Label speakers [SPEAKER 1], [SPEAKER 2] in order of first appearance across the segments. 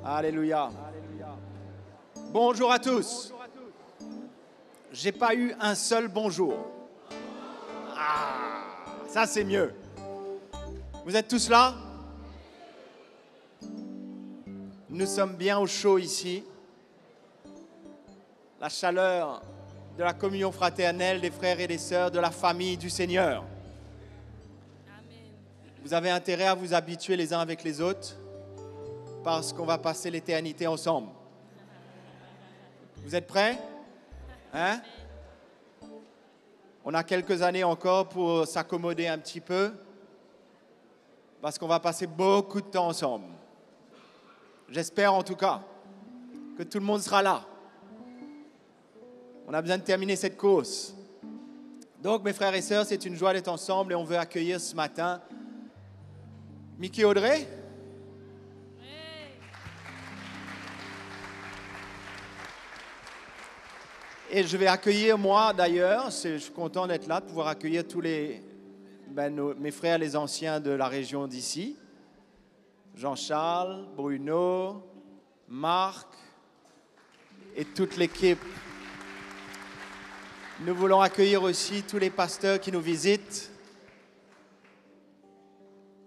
[SPEAKER 1] Alléluia. Bonjour à tous. J'ai pas eu un seul bonjour. Ah, ça c'est mieux. Vous êtes tous là? Nous sommes bien au chaud ici. La chaleur de la communion fraternelle des frères et des sœurs de la famille du Seigneur. Vous avez intérêt à vous habituer les uns avec les autres parce qu'on va passer l'éternité ensemble. Vous êtes prêts? Hein? On a quelques années encore pour s'accommoder un petit peu parce qu'on va passer beaucoup de temps ensemble. J'espère en tout cas que tout le monde sera là. On a besoin de terminer cette course. Donc mes frères et sœurs, c'est une joie d'être ensemble et on veut accueillir ce matin Mickey Audrey. Et je vais accueillir moi d'ailleurs, je suis content d'être là, de pouvoir accueillir tous mes frères les anciens de la région d'ici. Jean-Charles, Bruno, Marc et toute l'équipe. Nous voulons accueillir aussi tous les pasteurs qui nous visitent.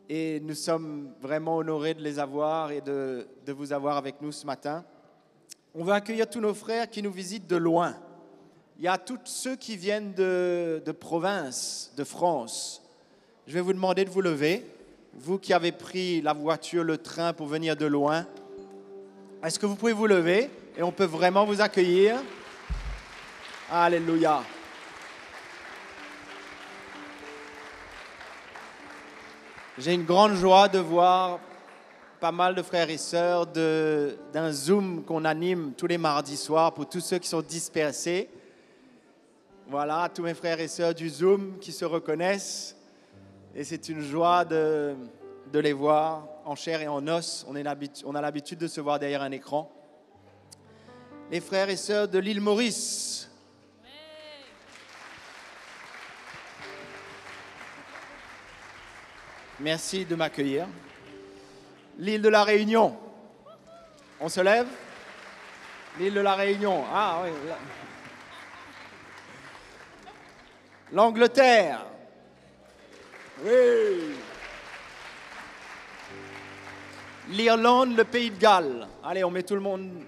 [SPEAKER 1] Et nous sommes vraiment honorés de les avoir et de vous avoir avec nous ce matin. On veut accueillir tous nos frères qui nous visitent de loin. Il y a tous ceux qui viennent de province, de France. Je vais vous demander de vous lever. Vous qui avez pris la voiture, le train pour venir de loin. Est-ce que vous pouvez vous lever et on peut vraiment vous accueillir? Alléluia. J'ai une grande joie de voir pas mal de frères et sœurs d'un Zoom qu'on anime tous les mardis soirs pour tous ceux qui sont dispersés. Voilà, tous mes frères et sœurs du Zoom qui se reconnaissent. Et c'est une joie de les voir en chair et en os. On a l'habitude de se voir derrière un écran. Les frères et sœurs de l'île Maurice. Merci de m'accueillir. L'île de la Réunion. On se lève? L'île de la Réunion. Ah oui. L'Angleterre. Oui. L'Irlande, le Pays de Galles. Allez, on met tout le monde.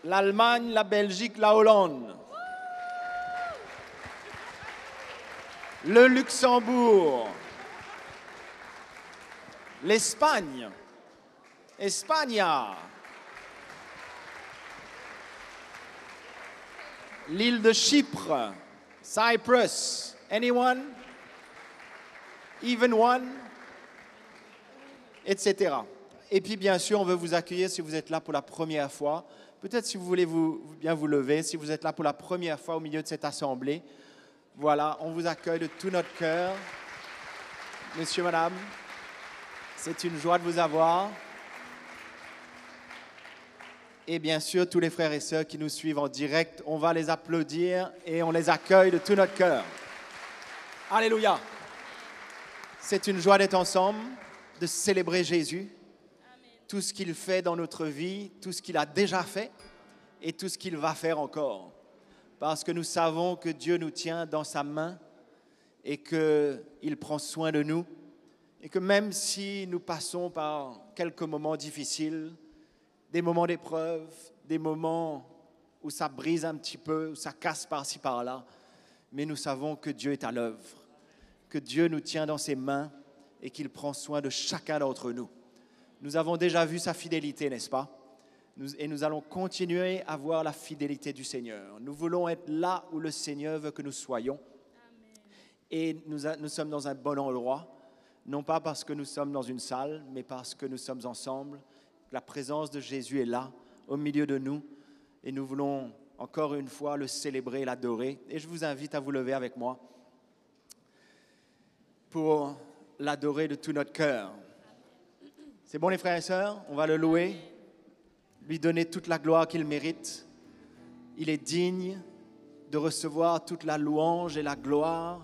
[SPEAKER 1] L'Allemagne, la Belgique, la Hollande. Le Luxembourg, l'Espagne, Espagna, l'île de Chypre, Cyprus, anyone, even one, etc. Et puis bien sûr, on veut vous accueillir si vous êtes là pour la première fois. Peut-être si vous voulez bien vous lever, si vous êtes là pour la première fois au milieu de cette assemblée. Voilà, on vous accueille de tout notre cœur. Monsieur, madame, c'est une joie de vous avoir. Et bien sûr, tous les frères et sœurs qui nous suivent en direct, on va les applaudir et on les accueille de tout notre cœur. Alléluia. C'est une joie d'être ensemble, de célébrer Jésus, tout ce qu'il fait dans notre vie, tout ce qu'il a déjà fait et tout ce qu'il va faire encore. Parce que nous savons que Dieu nous tient dans sa main et qu'il prend soin de nous. Et que même si nous passons par quelques moments difficiles, des moments d'épreuve, des moments où ça brise un petit peu, où ça casse par-ci par-là, mais nous savons que Dieu est à l'œuvre, que Dieu nous tient dans ses mains et qu'il prend soin de chacun d'entre nous. Nous avons déjà vu sa fidélité, n'est-ce pas? Et nous allons continuer à voir la fidélité du Seigneur. Nous voulons être là où le Seigneur veut que nous soyons. Amen. Et nous sommes dans un bon endroit, non pas parce que nous sommes dans une salle, mais parce que nous sommes ensemble. La présence de Jésus est là, au milieu de nous. Et nous voulons encore une fois le célébrer et l'adorer. Et je vous invite à vous lever avec moi pour l'adorer de tout notre cœur. C'est bon les frères et sœurs? On va le louer. Lui donner toute la gloire qu'il mérite. Il est digne de recevoir toute la louange et la gloire.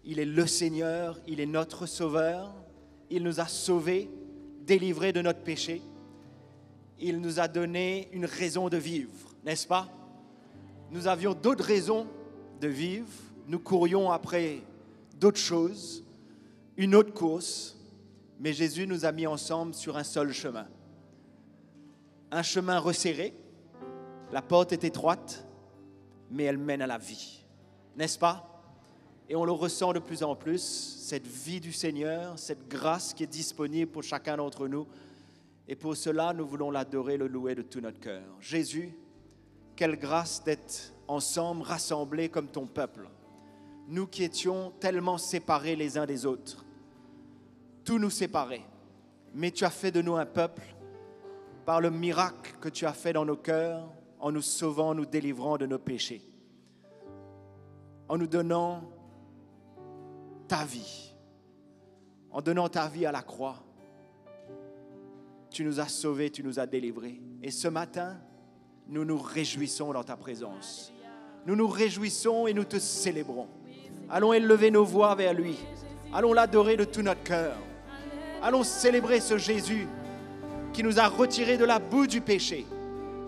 [SPEAKER 1] Il est le Seigneur, il est notre Sauveur. Il nous a sauvés, délivrés de notre péché. Il nous a donné une raison de vivre, n'est-ce pas? Nous avions d'autres raisons de vivre. Nous courions après d'autres choses, une autre course. Mais Jésus nous a mis ensemble sur un seul chemin. Un chemin resserré. La porte est étroite, mais elle mène à la vie, n'est-ce pas? Et on le ressent de plus en plus, cette vie du Seigneur, cette grâce qui est disponible pour chacun d'entre nous. Et pour cela, nous voulons l'adorer, le louer de tout notre cœur. Jésus, quelle grâce d'être ensemble, rassemblés comme ton peuple. Nous qui étions tellement séparés les uns des autres. Tout nous séparait. Mais tu as fait de nous un peuple par le miracle que tu as fait dans nos cœurs, en nous sauvant, nous délivrant de nos péchés. En nous donnant ta vie. En donnant ta vie à la croix. Tu nous as sauvés, tu nous as délivrés. Et ce matin, nous nous réjouissons dans ta présence. Nous nous réjouissons et nous te célébrons. Allons élever nos voix vers lui. Allons l'adorer de tout notre cœur. Allons célébrer ce Jésus qui nous a retirés de la boue du péché,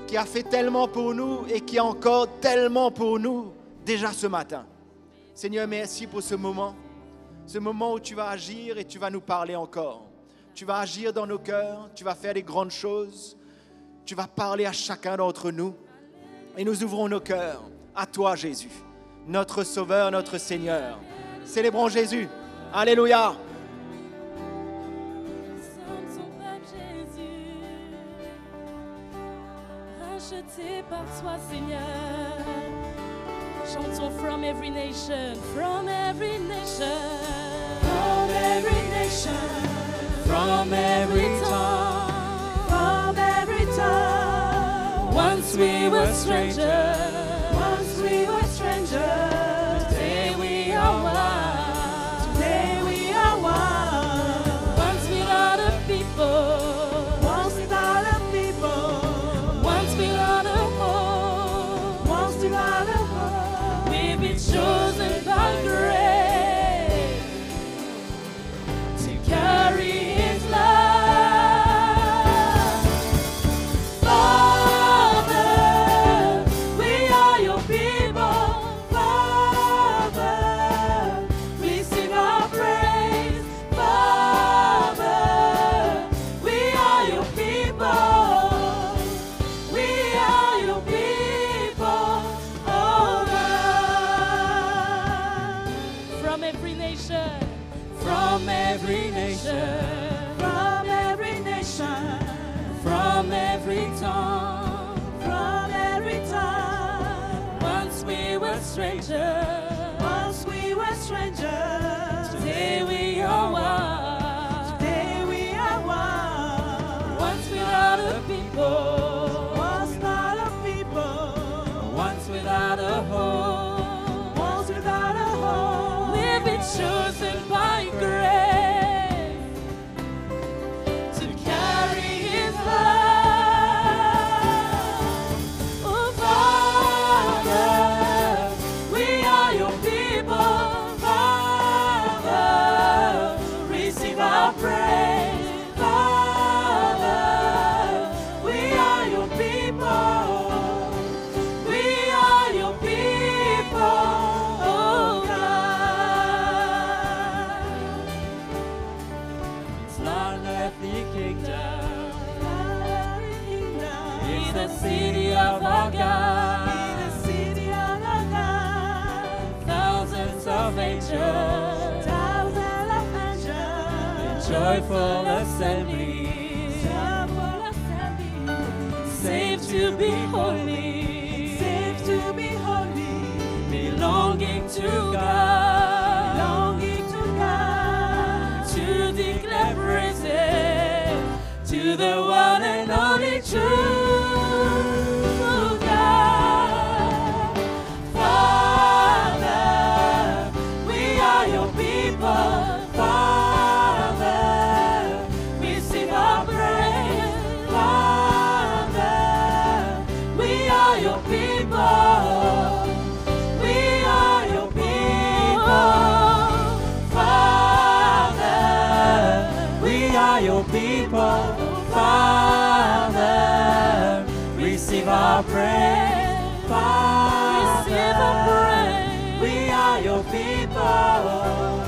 [SPEAKER 1] qui a fait tellement pour nous et qui a encore tellement pour nous déjà ce matin. Seigneur, merci pour ce moment où tu vas agir et tu vas nous parler encore. Tu vas agir dans nos cœurs, tu vas faire des grandes choses, tu vas parler à chacun d'entre nous et nous ouvrons nos cœurs à toi, Jésus, notre Sauveur, notre Seigneur. Célébrons Jésus. Alléluia.
[SPEAKER 2] Racheté par toi, Seigneur. Chantons from every nation, from every nation, from every nation. From every tongue, from every tongue. Once we were strangers, today we are one, today we are one. Once without a people, once without a people, once without a home, once without a home. We've been chosen by grace to carry from every tongue, from every tongue. Once we were strangers, today we are one, today we are one. Once without a people, once without a people, once without a home, once without a home. We've been chosen by grace. Joyful assembly, saved to be holy, belonging to God, to declare praises to the one and only true. We are your people. Receive our praise, Father.
[SPEAKER 3] Receive our praise.
[SPEAKER 2] We are your people.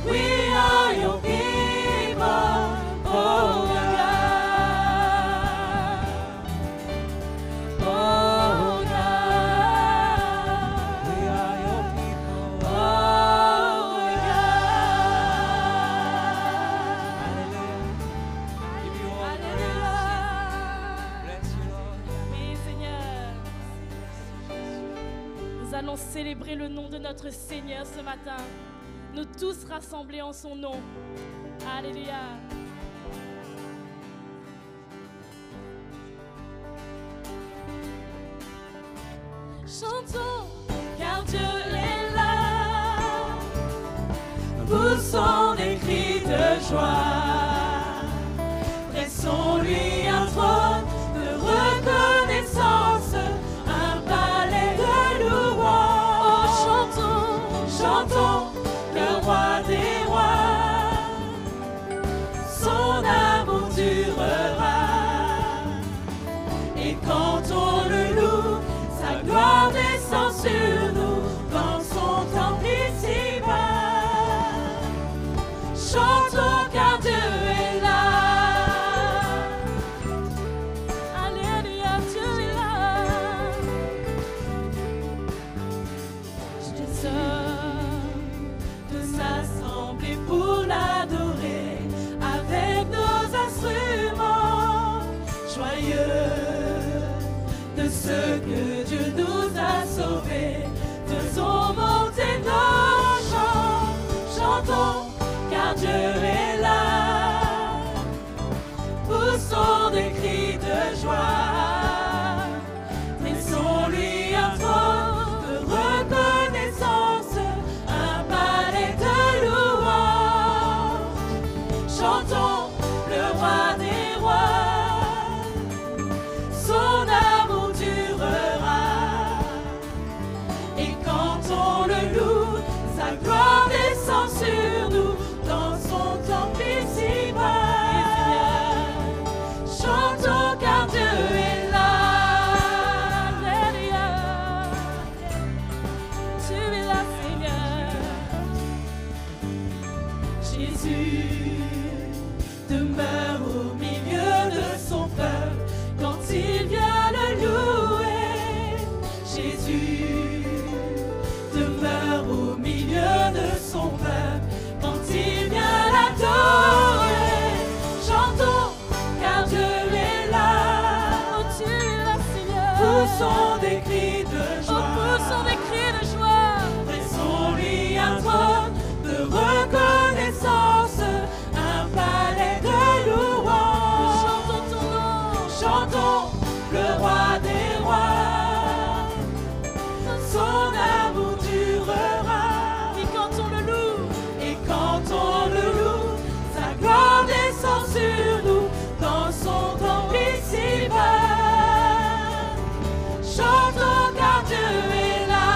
[SPEAKER 2] We are your people. Oh God. Oh God. We are your people. Oh God. Hallelujah. Give you all praise. Bless you, Lord.
[SPEAKER 3] Oui, Seigneur. Nous allons célébrer le nom de notre Seigneur ce matin. Nous tous rassemblés en son nom. Alléluia. Chantons, car Dieu est là.
[SPEAKER 2] Poussons des cris de joie. Dressons-lui un trône de reconnaissance, un palais de louange.
[SPEAKER 3] Oh, chantons,
[SPEAKER 2] Chantons le roi des rois. Son amour durera. Et quand on le loue, sa gloire descend sur nous dans son temple ici-bas. Chantons car Dieu est là.
[SPEAKER 3] Alléluia, Dieu est là.
[SPEAKER 2] Je te de s'assembler pour l'adorer avec nos instruments. Joyeux de ce que Dieu nous a sauvés, faisons monter nos chants. Chantons car Dieu est là. Poussons des cris de joie. Dressons-lui un trône de reconnaissance, un palais de louange. Chantons le roi des rois. Son amour durera. Et quand on le loue, sa gloire descend sur nous dans son temple ici-bas. Chantons car Dieu est là.
[SPEAKER 3] Alléluia. Tu es là, Seigneur.
[SPEAKER 2] Jésus demeure au milieu de son peuple quand il vient le louer. Jésus demeure au milieu de son peuple quand il vient l'adorer. Chantons car Dieu est là.
[SPEAKER 3] Oh, tu es là, Seigneur.
[SPEAKER 2] Poussons des cris de
[SPEAKER 3] Oh,
[SPEAKER 2] joie.
[SPEAKER 3] poussons des cris de joie.
[SPEAKER 2] Dressons-lui un trône de reconnaissance, un palais de louange.
[SPEAKER 3] Chantons ton nom.
[SPEAKER 2] Chantons le roi des rois. Son amour durera.
[SPEAKER 3] Et quand on le loue,
[SPEAKER 2] Et quand on le loue, sa gloire descend sur nous dans son temple ici-bas. Chantons car Dieu est là.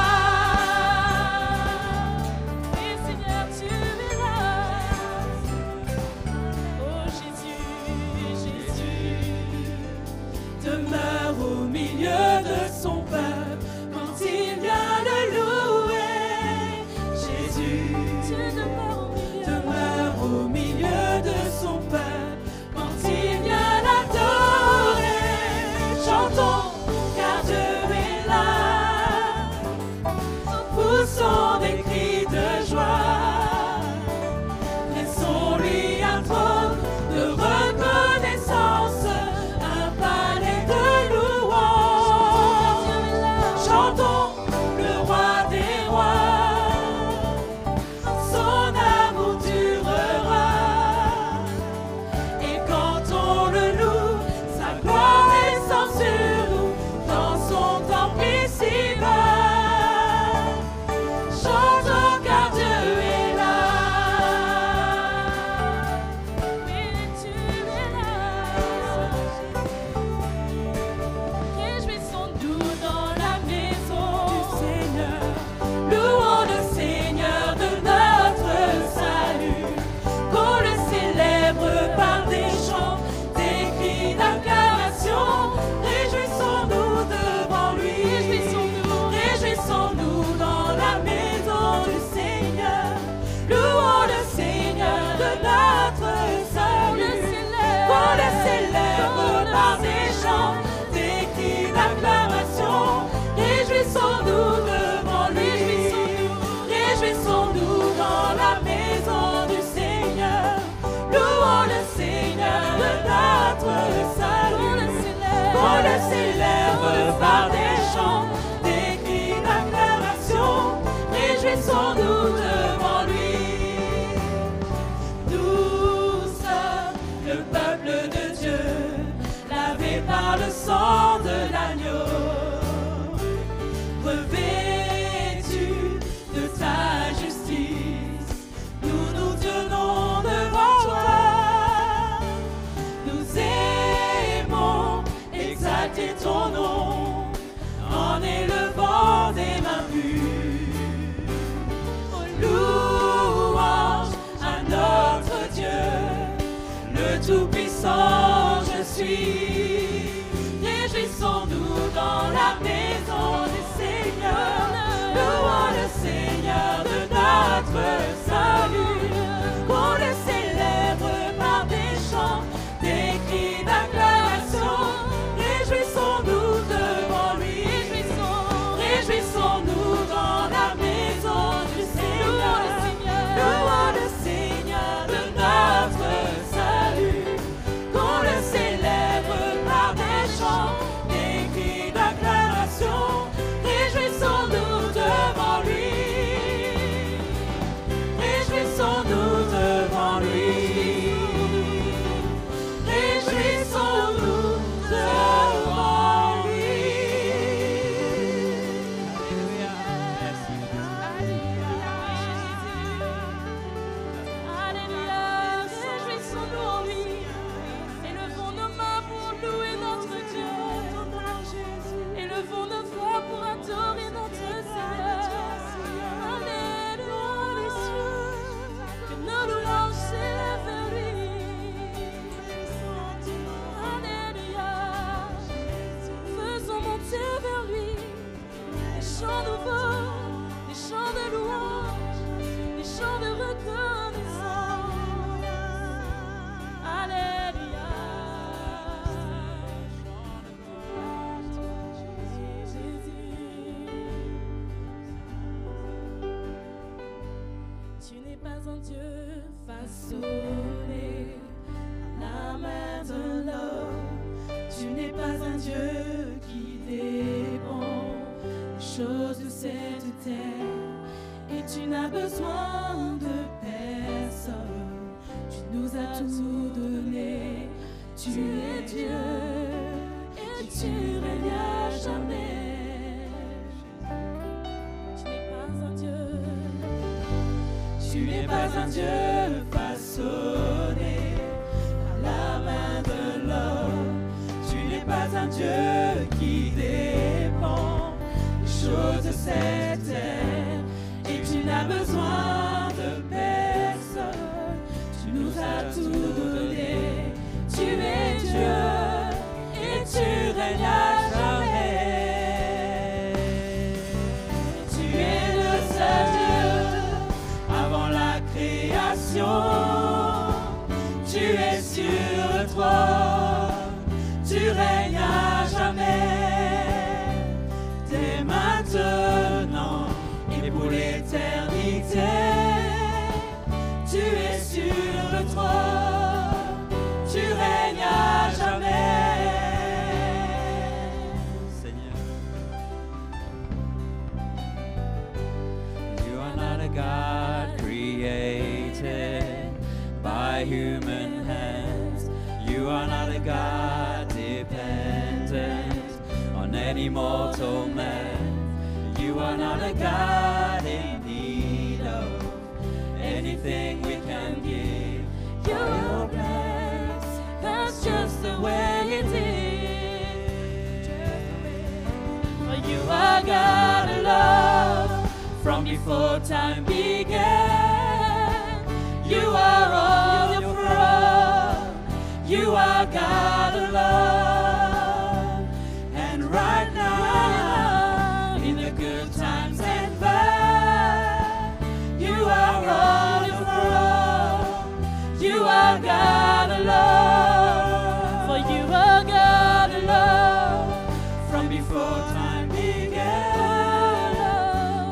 [SPEAKER 3] pas un Dieu façonné à la main de l'homme. Tu n'es pas un Dieu qui dépend des choses de cette terre. Et tu n'as besoin de personne. Tu nous as tout donné. Tu es Dieu et tu règnes à jamais. Tu n'es pas un Dieu façonné à la main de l'homme. Tu n'es pas un Dieu qui dépend des choses de cette terre. Et tu n'as besoin de personne. Tu nous as tout donné. Tu es Dieu et tu règnes à jamais. Tu es le seul Dieu avant la création. Tu es sur le trône, tu règnes à jamais. Dès maintenant et pour l'éternité, tu es sur le trône, tu règnes à jamais. Seigneur, you are not a God created by human hands. You are not a God dependent on any mortal man. You are not a God in need of anything we can give. You're blessed, that's just the way it is. For you are God alone from before time began. You are on your throne. You are God alone. And right now, in the good times and bad, you are on your throne. You are God alone. For you are God alone. From before time began,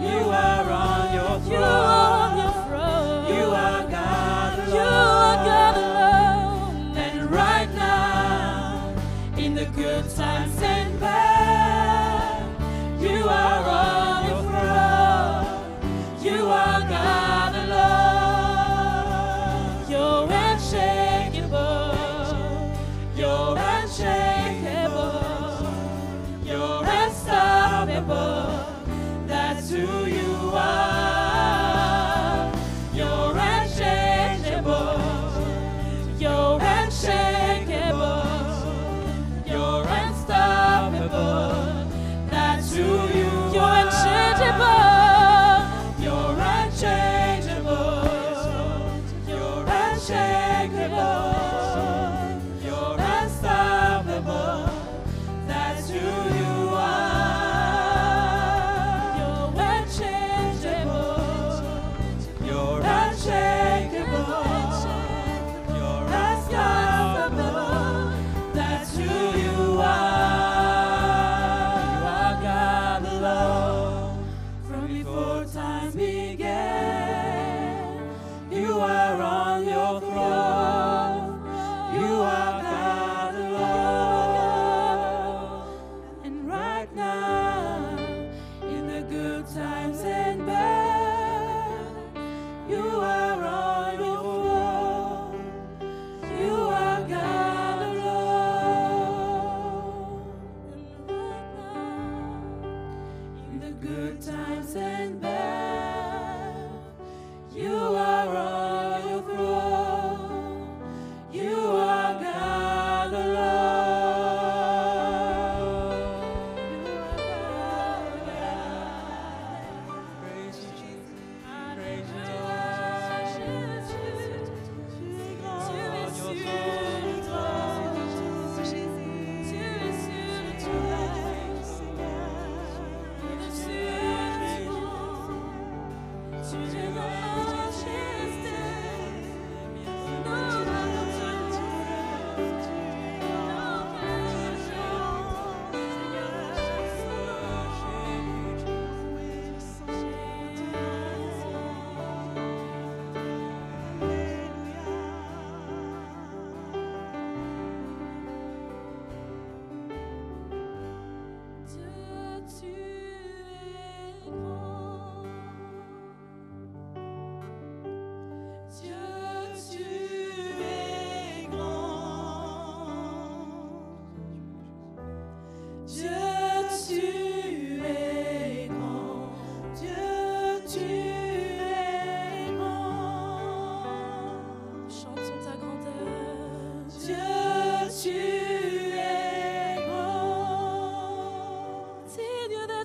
[SPEAKER 3] you are on your throne. You are on your throne. You are God alone. You are God alone. And right now, in the good times and bad, you are on your throne. You are God alone. You're unshakable. You're unshakable. You're unstoppable. That's who you are. You're unchangeable. You're unshakable. You're unstoppable. That's who you are. You're unchangeable. You're unchangeable. You're unshakable. You're unstoppable. That's who you are. You're unchangeable. You're unshakable. You're unstoppable. That's who you are. You are God alone. From before time began, you are on your throne. You are God alone. And right now, in the good times and bad, you are on your throne. You are God alone. And right now, in the good times and bad, you are on your throne. You are God alone. You are God. Praise you, Jesus. Praise you,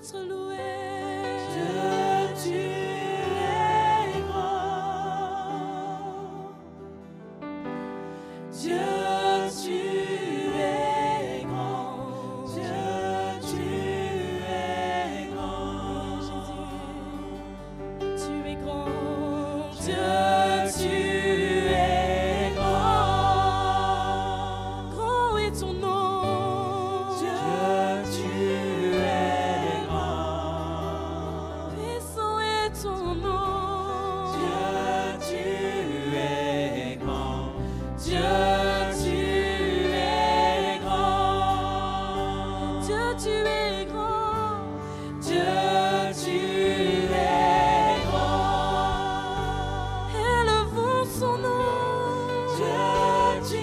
[SPEAKER 2] d'être loué.
[SPEAKER 4] Dieu, tu es grand. Dieu, tu es grand. Dieu, tu es grand.
[SPEAKER 2] Jésus, tu es grand.
[SPEAKER 4] Dieu, tu es grand.
[SPEAKER 2] Grand est ton nom.
[SPEAKER 4] Dieu, tu es grand.
[SPEAKER 2] Puissant est ton nom.
[SPEAKER 4] Dieu, tu es grand. Dieu, tu es grand.
[SPEAKER 2] Dieu, tu es grand.
[SPEAKER 4] Dieu, tu es grand.
[SPEAKER 2] Élevons son nom.
[SPEAKER 4] Dieu, tu es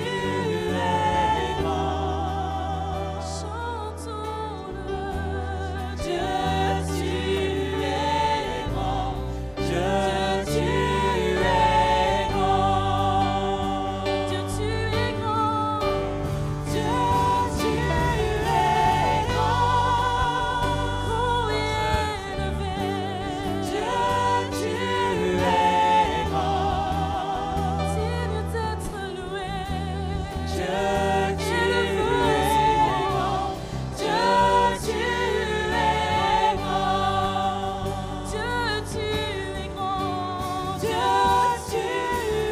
[SPEAKER 4] grand.
[SPEAKER 2] Chantons-le.
[SPEAKER 4] Dieu, tu es grand. Dieu, tu es grand.
[SPEAKER 2] Dieu, tu es grand.
[SPEAKER 4] Dieu, tu es grand.
[SPEAKER 2] Grand et élevé.
[SPEAKER 4] Dieu, tu es grand.
[SPEAKER 2] Digne d'être loué.
[SPEAKER 4] Dieu, tu es grand. Dieu, tu es grand.
[SPEAKER 2] Dieu, tu es grand.
[SPEAKER 4] Dieu, tu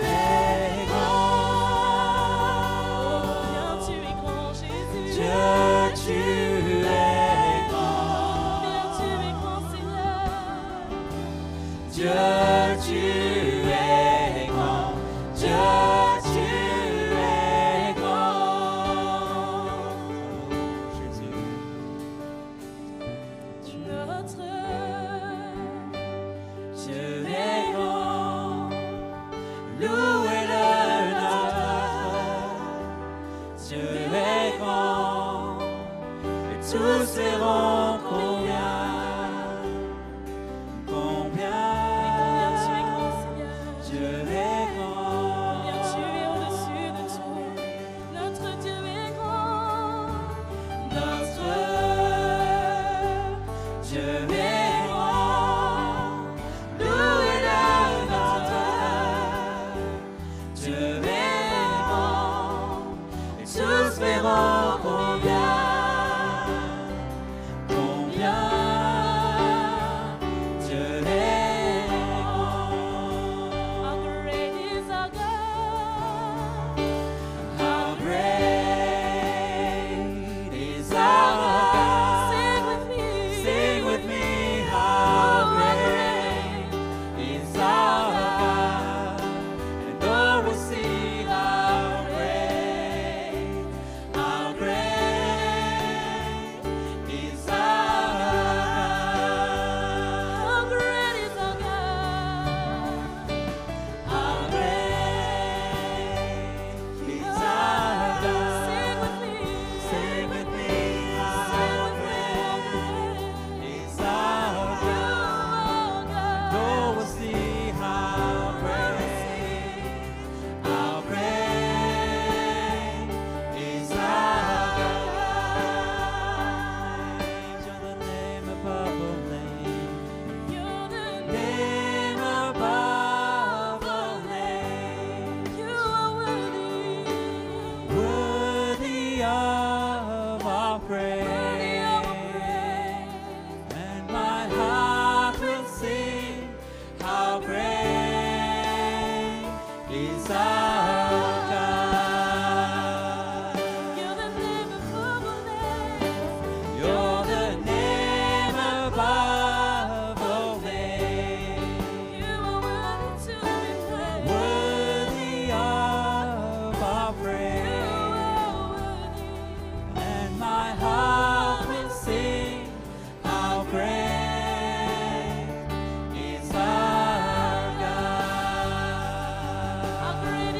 [SPEAKER 4] es grand.
[SPEAKER 2] Bien tu es grand, Jésus.
[SPEAKER 4] Dieu, tu es grand.
[SPEAKER 2] Bien tu es grand, Seigneur.
[SPEAKER 4] Dieu, tu es grand. Dieu, tu es grand. Jésus.
[SPEAKER 2] Notre
[SPEAKER 4] Dieu est grand, louez-le notre. Dieu est grand, et tous verront combien, combien.
[SPEAKER 2] combien tu es grand, Seigneur.
[SPEAKER 4] Dieu est grand,
[SPEAKER 2] Combien tu es au-dessus de tout. Notre Dieu est grand.
[SPEAKER 4] notre Dieu est grand, louez-le notre. Dieu est grand, et tous verront combien, combien Dieu est grand.
[SPEAKER 2] How great is our God.
[SPEAKER 4] How great is our God.
[SPEAKER 2] Sing with me.
[SPEAKER 4] Sing with me, how great is our God, and all will see how great is our God.
[SPEAKER 2] How great is our God.
[SPEAKER 4] How great is our God.
[SPEAKER 2] Sing with me.
[SPEAKER 4] Sing with me, how great is our God. Oh, we'll see how great is our God. You're the name above all names,
[SPEAKER 2] You're the
[SPEAKER 4] name above all names,
[SPEAKER 2] You are worthy.
[SPEAKER 4] worthy of our praise.
[SPEAKER 2] Worthy of our praise.
[SPEAKER 4] And my heart will sing, how great is our God.
[SPEAKER 2] You're the name above all names.
[SPEAKER 4] You're the name above all names,
[SPEAKER 2] You are worthy to be praised.
[SPEAKER 4] worthy of our
[SPEAKER 2] You
[SPEAKER 4] praise.
[SPEAKER 2] are worthy.
[SPEAKER 4] And my heart will sing, how great is our God.
[SPEAKER 2] How great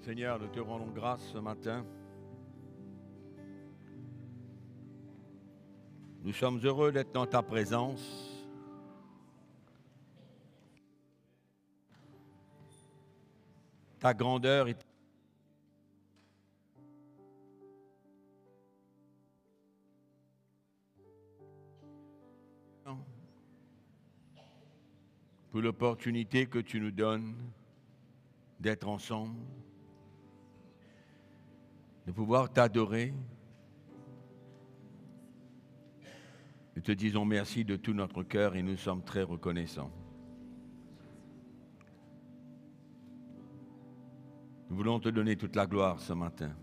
[SPEAKER 5] Seigneur, nous te rendons grâce ce matin. Nous sommes heureux d'être dans ta présence. Ta grandeur est pour l'opportunité que tu nous donnes d'être ensemble, de pouvoir t'adorer. Nous te disons merci de tout notre cœur et nous sommes très reconnaissants. Nous voulons te donner toute la gloire ce matin,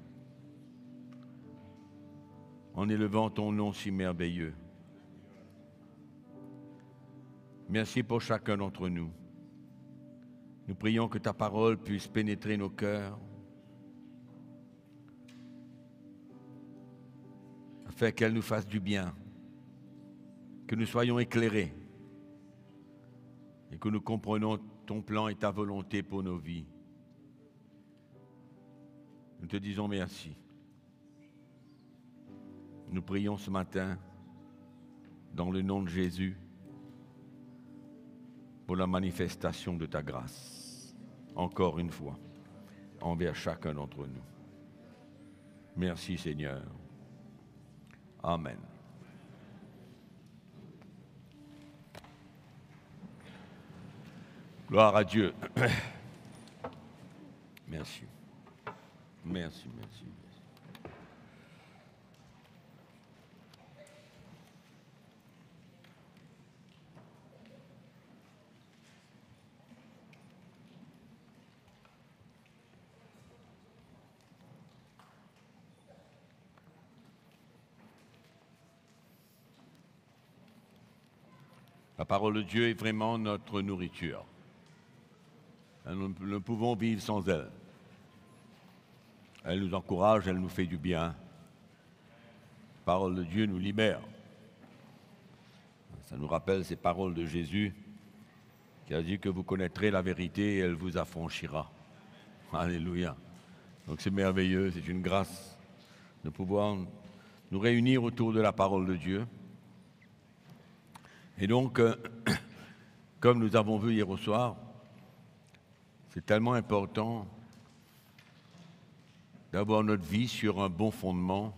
[SPEAKER 5] en élevant ton nom si merveilleux. Merci pour chacun d'entre nous. Nous prions que ta parole puisse pénétrer nos cœurs, afin qu'elle nous fasse du bien, que nous soyons éclairés et que nous comprenions ton plan et ta volonté pour nos vies. Nous te disons merci. Nous prions ce matin dans le nom de Jésus pour la manifestation de ta grâce, encore une fois, envers chacun d'entre nous. Merci Seigneur. Amen. Gloire à Dieu. Merci. Merci, merci. La parole de Dieu est vraiment notre nourriture. Nous ne pouvons vivre sans elle. Elle nous encourage, elle nous fait du bien. La parole de Dieu nous libère. Ça nous rappelle ces paroles de Jésus qui a dit que vous connaîtrez la vérité et elle vous affranchira. Alléluia. Donc c'est merveilleux, c'est une grâce de pouvoir nous réunir autour de la parole de Dieu. Et donc, comme nous avons vu hier au soir, c'est tellement important d'avoir notre vie sur un bon fondement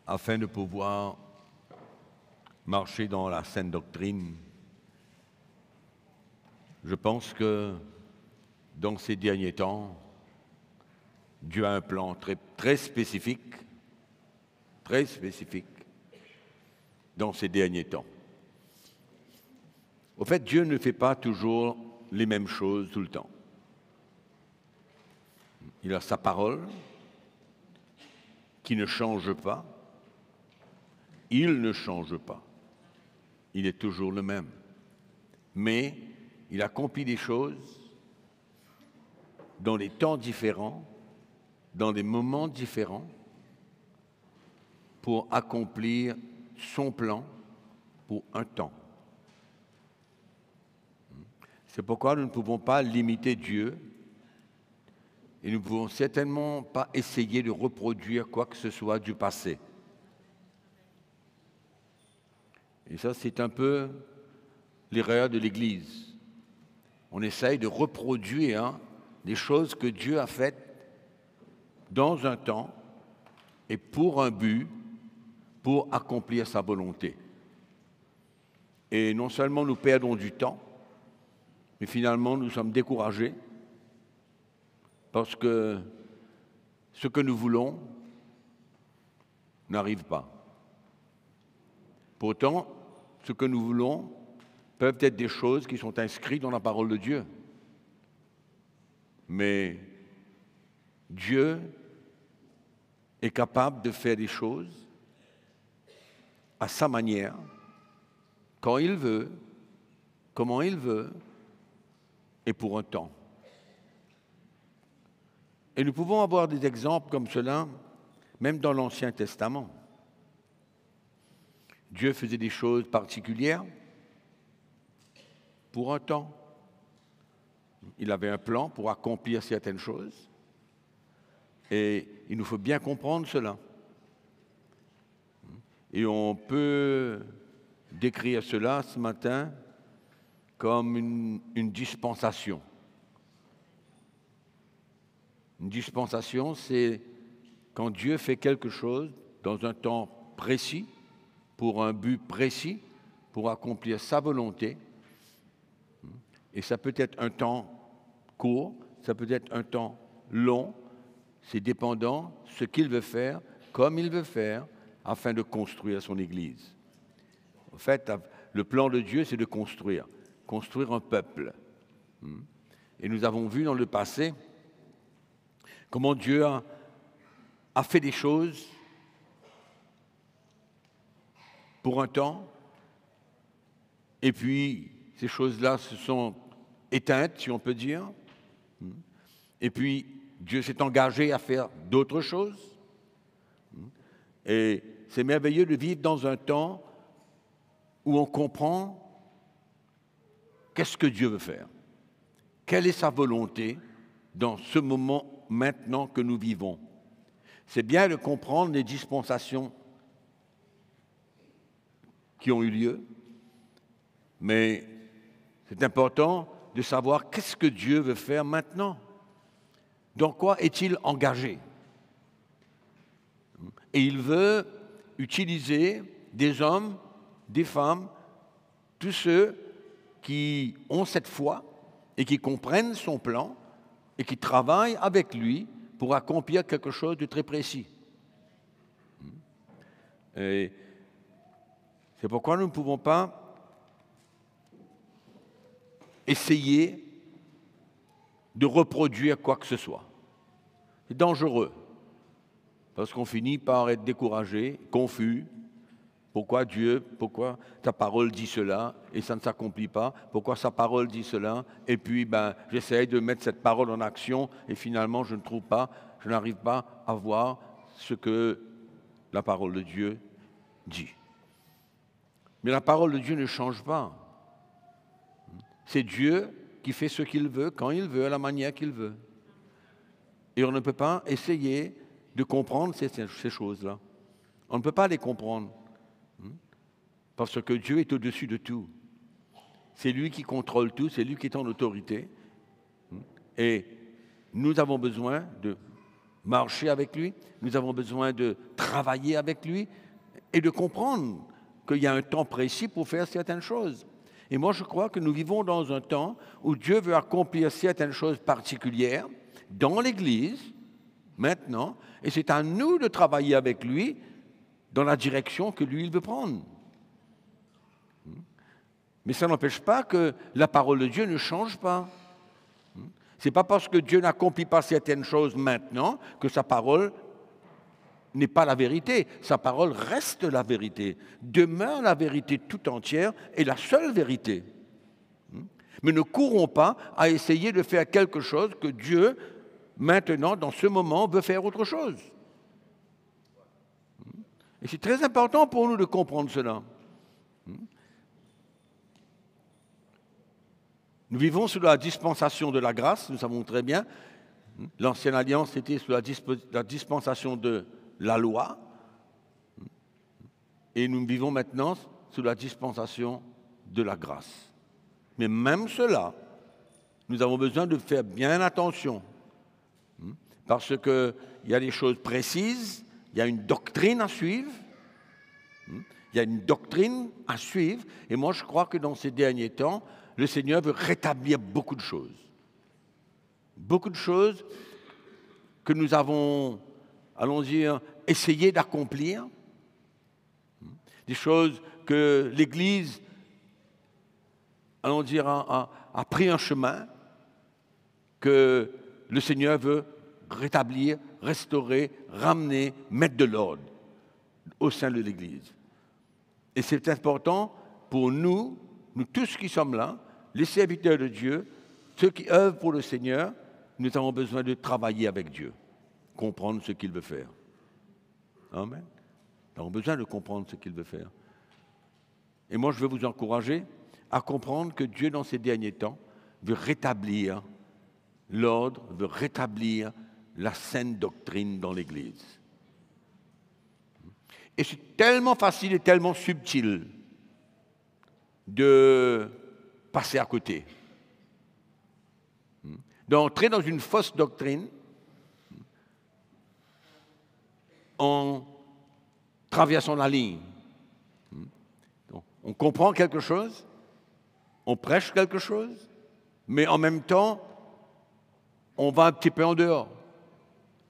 [SPEAKER 5] afin de pouvoir marcher dans la saine doctrine. Je pense que dans ces derniers temps, Dieu a un plan très spécifique dans ces derniers temps. Au fait, Dieu ne fait pas toujours les mêmes choses tout le temps. Il a sa parole qui ne change pas. Il ne change pas. Il est toujours le même. Mais il accomplit des choses dans des temps différents, dans des moments différents, pour accomplir son plan pour un temps. C'est pourquoi nous ne pouvons pas limiter Dieu et nous ne pouvons certainement pas essayer de reproduire quoi que ce soit du passé. Et ça, c'est un peu l'erreur de l'Église. On essaye de reproduire des choses que Dieu a faites dans un temps et pour un but, pour accomplir sa volonté. Et non seulement nous perdons du temps, mais finalement nous sommes découragés parce que ce que nous voulons n'arrive pas. Pourtant, ce que nous voulons peuvent être des choses qui sont inscrites dans la parole de Dieu. Mais Dieu est capable de faire des choses à sa manière, quand il veut, comment il veut, et pour un temps. Et nous pouvons avoir des exemples comme cela, même dans l'Ancien Testament. Dieu faisait des choses particulières pour un temps. Il avait un plan pour accomplir certaines choses. Et il nous faut bien comprendre cela. Et on peut décrire cela ce matin comme une dispensation. Une dispensation, c'est quand Dieu fait quelque chose dans un temps précis, pour un but précis, pour accomplir sa volonté. Et ça peut être un temps court, ça peut être un temps long, c'est dépendant de ce qu'il veut faire, comme il veut faire, afin de construire son Église. En fait, le plan de Dieu, c'est de construire un peuple. Et nous avons vu dans le passé comment Dieu a fait des choses pour un temps, et puis ces choses-là se sont éteintes, si on peut dire, et puis Dieu s'est engagé à faire d'autres choses. Et c'est merveilleux de vivre dans un temps où on comprend qu'est-ce que Dieu veut faire, quelle est sa volonté dans ce moment maintenant que nous vivons. C'est bien de comprendre les dispensations qui ont eu lieu, mais c'est important de savoir qu'est-ce que Dieu veut faire maintenant. Dans quoi est-il engagé? Et il veut utiliser des hommes, des femmes, tous ceux qui ont cette foi et qui comprennent son plan et qui travaillent avec lui pour accomplir quelque chose de très précis. Et c'est pourquoi nous ne pouvons pas essayer de reproduire quoi que ce soit. C'est dangereux, parce qu'on finit par être découragé, confus. Pourquoi Dieu, pourquoi ta parole dit cela et ça ne s'accomplit pas? Pourquoi sa parole dit cela? Et puis j'essaye de mettre cette parole en action et finalement je n'arrive pas à voir ce que la parole de Dieu dit. Mais la parole de Dieu ne change pas. C'est Dieu qui fait ce qu'il veut, quand il veut, à la manière qu'il veut. Et on ne peut pas essayer de comprendre ces choses-là. On ne peut pas les comprendre. Parce que Dieu est au-dessus de tout. C'est lui qui contrôle tout, c'est lui qui est en autorité. Et nous avons besoin de marcher avec lui, nous avons besoin de travailler avec lui et de comprendre qu'il y a un temps précis pour faire certaines choses. Et moi, je crois que nous vivons dans un temps où Dieu veut accomplir certaines choses particulières dans l'Église, maintenant, et c'est à nous de travailler avec lui dans la direction que lui, il veut prendre. Mais ça n'empêche pas que la parole de Dieu ne change pas. Ce n'est pas parce que Dieu n'accomplit pas certaines choses maintenant que sa parole n'est pas la vérité. Sa parole reste la vérité, demeure la vérité tout entière et la seule vérité. Mais ne courons pas à essayer de faire quelque chose que Dieu, maintenant, dans ce moment, veut faire autre chose. Et c'est très important pour nous de comprendre cela. Nous vivons sous la dispensation de la grâce, nous savons très bien. L'ancienne alliance était sous la dispensation de la loi. Et nous vivons maintenant sous la dispensation de la grâce. Mais même cela, nous avons besoin de faire bien attention. Parce qu'il y a des choses précises, il y a une doctrine à suivre. Il y a une doctrine à suivre. Et moi, je crois que dans ces derniers temps, le Seigneur veut rétablir beaucoup de choses. Beaucoup de choses que nous avons, allons dire, essayé d'accomplir. Des choses que l'Église, allons dire, a pris un chemin que le Seigneur veut rétablir, restaurer, ramener, mettre de l'ordre au sein de l'Église. Et c'est important pour nous tous qui sommes là, les serviteurs de Dieu, ceux qui œuvrent pour le Seigneur, nous avons besoin de travailler avec Dieu, comprendre ce qu'il veut faire. Amen. Nous avons besoin de comprendre ce qu'il veut faire. Et moi, je veux vous encourager à comprendre que Dieu, dans ces derniers temps, veut rétablir l'ordre, veut rétablir la saine doctrine dans l'Église. Et c'est tellement facile et tellement subtil de passer à côté, d'entrer dans une fausse doctrine en traversant la ligne. Donc, on comprend quelque chose, on prêche quelque chose, mais en même temps, on va un petit peu en dehors.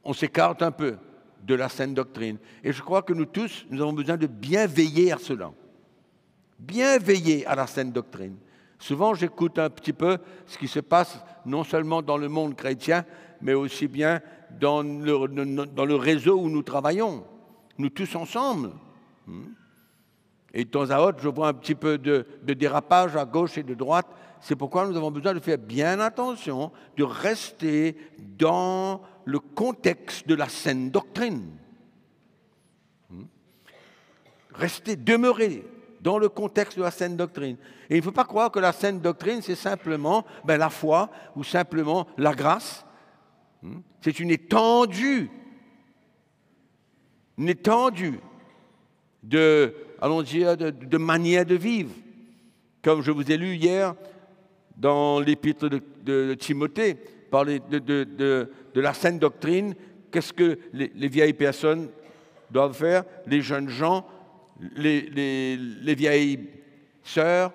[SPEAKER 5] On s'écarte un peu de la saine doctrine. Et je crois que nous tous, nous avons besoin de bien veiller à cela. Bien veiller à la saine doctrine. Souvent, j'écoute un petit peu ce qui se passe non seulement dans le monde chrétien, mais aussi bien dans le réseau où nous travaillons, nous tous ensemble. Et de temps à autre, je vois un petit peu de dérapage à gauche et de droite. C'est pourquoi nous avons besoin de faire bien attention, de rester dans le contexte de la saine doctrine. Rester, demeurer dans le contexte de la saine doctrine. Et il ne faut pas croire que la saine doctrine, c'est simplement la foi ou simplement la grâce. C'est une étendue de, allons dire, de manière de vivre. Comme je vous ai lu hier dans l'épître de Timothée, parler de la saine doctrine, qu'est-ce que les vieilles personnes doivent faire, les jeunes gens, les vieilles sœurs,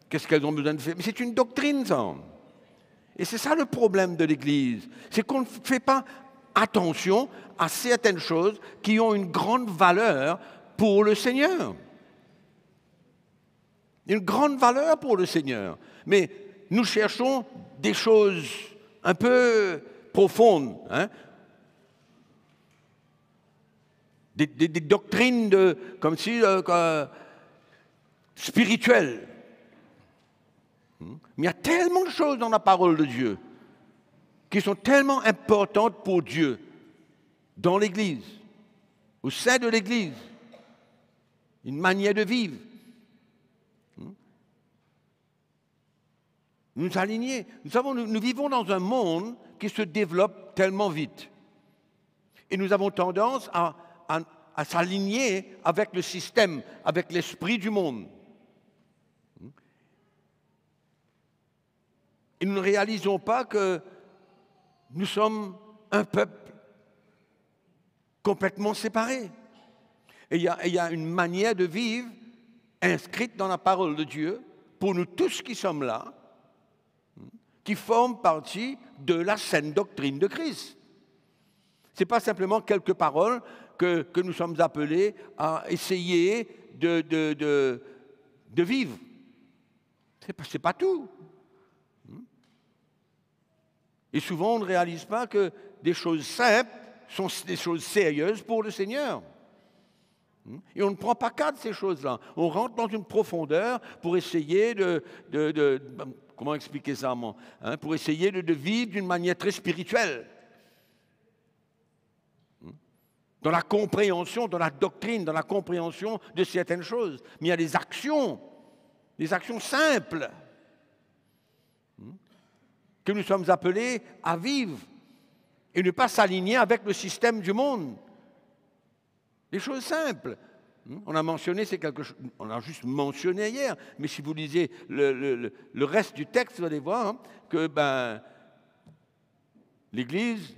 [SPEAKER 5] qu'est-ce qu'elles ont besoin de faire? Mais c'est une doctrine, ça. Et c'est ça le problème de l'Église, c'est qu'on ne fait pas attention à certaines choses qui ont une grande valeur pour le Seigneur. Une grande valeur pour le Seigneur. Mais nous cherchons des choses un peu profondes, des doctrines comme si spirituelles. Mais il y a tellement de choses dans la parole de Dieu qui sont tellement importantes pour Dieu dans l'Église, au sein de l'Église, une manière de vivre. Nous aligner. Nous vivons dans un monde qui se développe tellement vite. Et nous avons tendance à s'aligner avec le système, avec l'esprit du monde. Et nous ne réalisons pas que nous sommes un peuple complètement séparé. Et il y a une manière de vivre inscrite dans la parole de Dieu pour nous tous qui sommes là, qui forment partie de la saine doctrine de Christ. Ce n'est pas simplement quelques paroles que nous sommes appelés à essayer de vivre. Ce n'est pas tout. Et souvent, on ne réalise pas que des choses simples sont des choses sérieuses pour le Seigneur. Et on ne prend pas cas de ces choses-là. On rentre dans une profondeur pour essayer comment expliquer ça, moi, pour essayer de vivre d'une manière très spirituelle. Dans la compréhension, dans la doctrine, dans la compréhension de certaines choses. Mais il y a des actions simples que nous sommes appelés à vivre et ne pas s'aligner avec le système du monde. Des choses simples. On a mentionné, on a juste mentionné hier, mais si vous lisez le reste du texte, vous allez voir que l'Église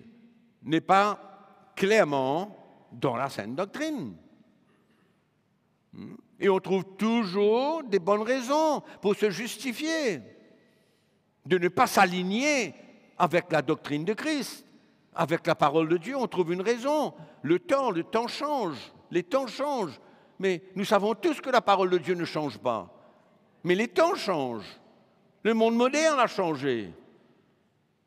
[SPEAKER 5] n'est pas clairement dans la saine doctrine. Et on trouve toujours des bonnes raisons pour se justifier de ne pas s'aligner avec la doctrine de Christ, avec la parole de Dieu. On trouve une raison. Le temps change, les temps changent. Mais nous savons tous que la parole de Dieu ne change pas. Mais les temps changent. Le monde moderne a changé.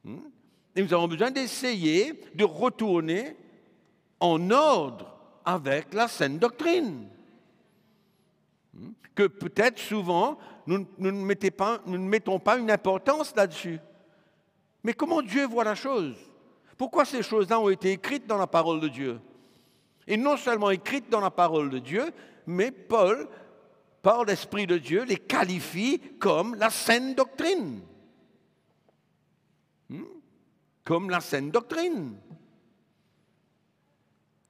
[SPEAKER 5] Et nous avons besoin d'essayer de retourner en ordre avec la saine doctrine. Que peut-être souvent, nous ne mettons pas une importance là-dessus. Mais comment Dieu voit la chose? Pourquoi ces choses-là ont été écrites dans la parole de Dieu? Et non seulement écrites dans la parole de Dieu, mais Paul, par l'Esprit de Dieu, les qualifie comme la saine doctrine. comme la saine doctrine.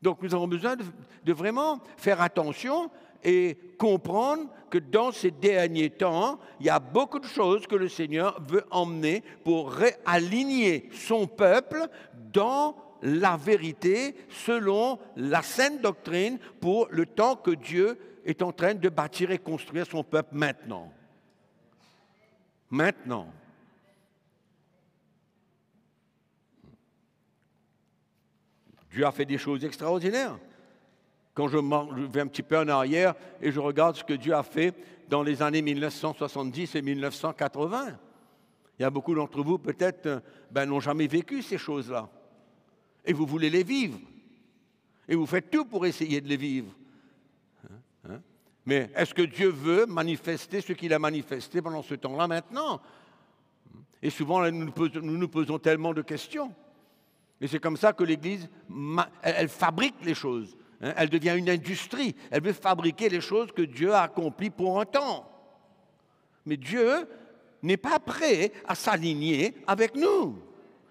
[SPEAKER 5] Donc nous avons besoin de vraiment faire attention et comprendre que dans ces derniers temps, il y a beaucoup de choses que le Seigneur veut emmener pour réaligner son peuple dans la vérité selon la saine doctrine pour le temps que Dieu est en train de bâtir et construire son peuple maintenant. Maintenant. Dieu a fait des choses extraordinaires. Quand je vais un petit peu en arrière et je regarde ce que Dieu a fait dans les années 1970 et 1980, il y a beaucoup d'entre vous peut-être n'ont jamais vécu ces choses-là. Et vous voulez les vivre. Et vous faites tout pour essayer de les vivre. Mais est-ce que Dieu veut manifester ce qu'il a manifesté pendant ce temps-là maintenant? Et souvent, nous nous posons tellement de questions. Et c'est comme ça que l'Église, elle fabrique les choses. Elle devient une industrie. Elle veut fabriquer les choses que Dieu a accomplies pour un temps. Mais Dieu n'est pas prêt à s'aligner avec nous.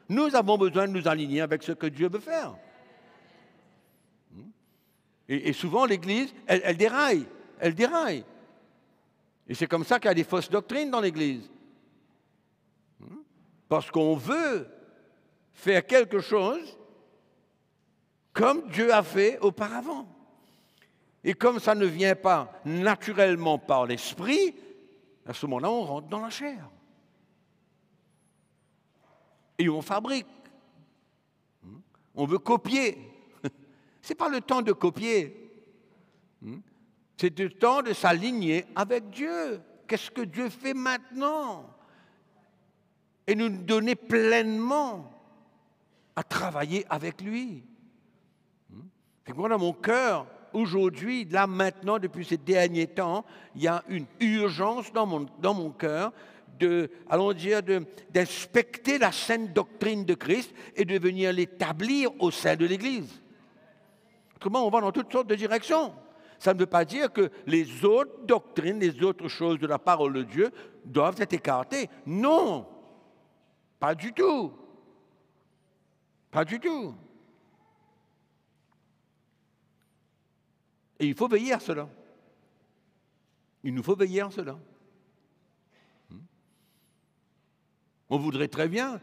[SPEAKER 5] Nous avons besoin de nous aligner avec ce que Dieu veut faire. Et souvent, l'Église, elle déraille. Elle déraille. Et c'est comme ça qu'il y a des fausses doctrines dans l'Église. Parce qu'on veut faire quelque chose comme Dieu a fait auparavant. Et comme ça ne vient pas naturellement par l'esprit, à ce moment-là, on rentre dans la chair. Et on fabrique. On veut copier. Ce n'est pas le temps de copier. C'est le temps de s'aligner avec Dieu. Qu'est-ce que Dieu fait maintenant? Et nous donner pleinement à travailler avec lui. Et moi, dans mon cœur, aujourd'hui, là, maintenant, depuis ces derniers temps, il y a une urgence dans mon cœur d'inspecter la saine doctrine de Christ et de venir l'établir au sein de l'Église. Autrement, on va dans toutes sortes de directions. Ça ne veut pas dire que les autres doctrines, les autres choses de la parole de Dieu doivent être écartées. Non, pas du tout. Pas du tout. Et il faut veiller à cela. Il nous faut veiller à cela. On voudrait très bien,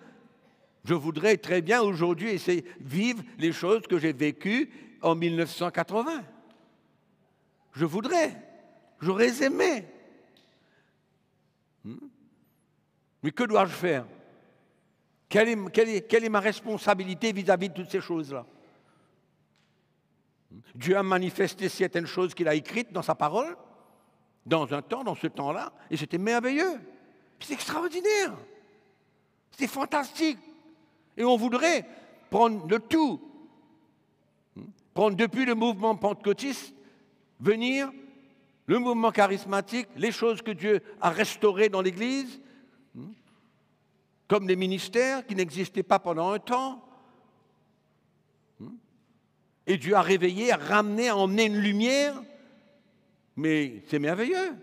[SPEAKER 5] je voudrais très bien aujourd'hui essayer de vivre les choses que j'ai vécues en 1980. Je voudrais, j'aurais aimé. Mais que dois-je faire? Quelle est ma responsabilité vis-à-vis de toutes ces choses-là? Dieu a manifesté certaines choses qu'il a écrites dans sa parole, dans un temps, dans ce temps-là, et c'était merveilleux. C'est extraordinaire. C'est fantastique. Et on voudrait prendre le tout, prendre depuis le mouvement pentecôtiste, venir, le mouvement charismatique, les choses que Dieu a restaurées dans l'Église, comme les ministères qui n'existaient pas pendant un temps. Et Dieu a réveillé, a ramené, a emmené une lumière. Mais c'est merveilleux.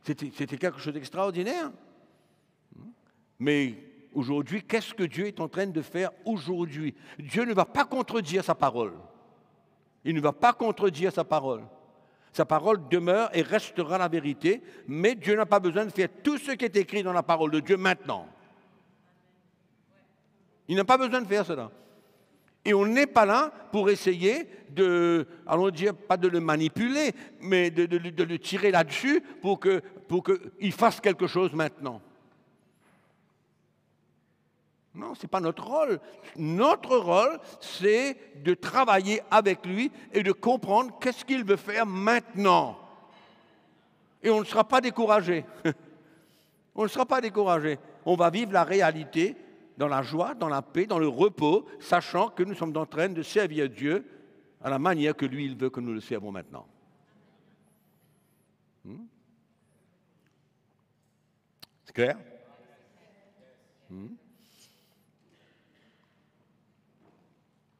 [SPEAKER 5] C'était quelque chose d'extraordinaire. Mais aujourd'hui, qu'est-ce que Dieu est en train de faire aujourd'hui? Dieu ne va pas contredire sa parole. Il ne va pas contredire sa parole. Sa parole demeure et restera la vérité, mais Dieu n'a pas besoin de faire tout ce qui est écrit dans la parole de Dieu maintenant. Il n'a pas besoin de faire cela. Et on n'est pas là pour essayer de, allons dire, pas de le manipuler, mais de le tirer là-dessus pour qu'il fasse quelque chose maintenant. Non, ce n'est pas notre rôle. Notre rôle, c'est de travailler avec lui et de comprendre qu'est-ce qu'il veut faire maintenant. Et on ne sera pas découragé. On ne sera pas découragé. On va vivre la réalité dans la joie, dans la paix, dans le repos, sachant que nous sommes en train de servir Dieu à la manière que lui, il veut que nous le servons maintenant. C'est clair?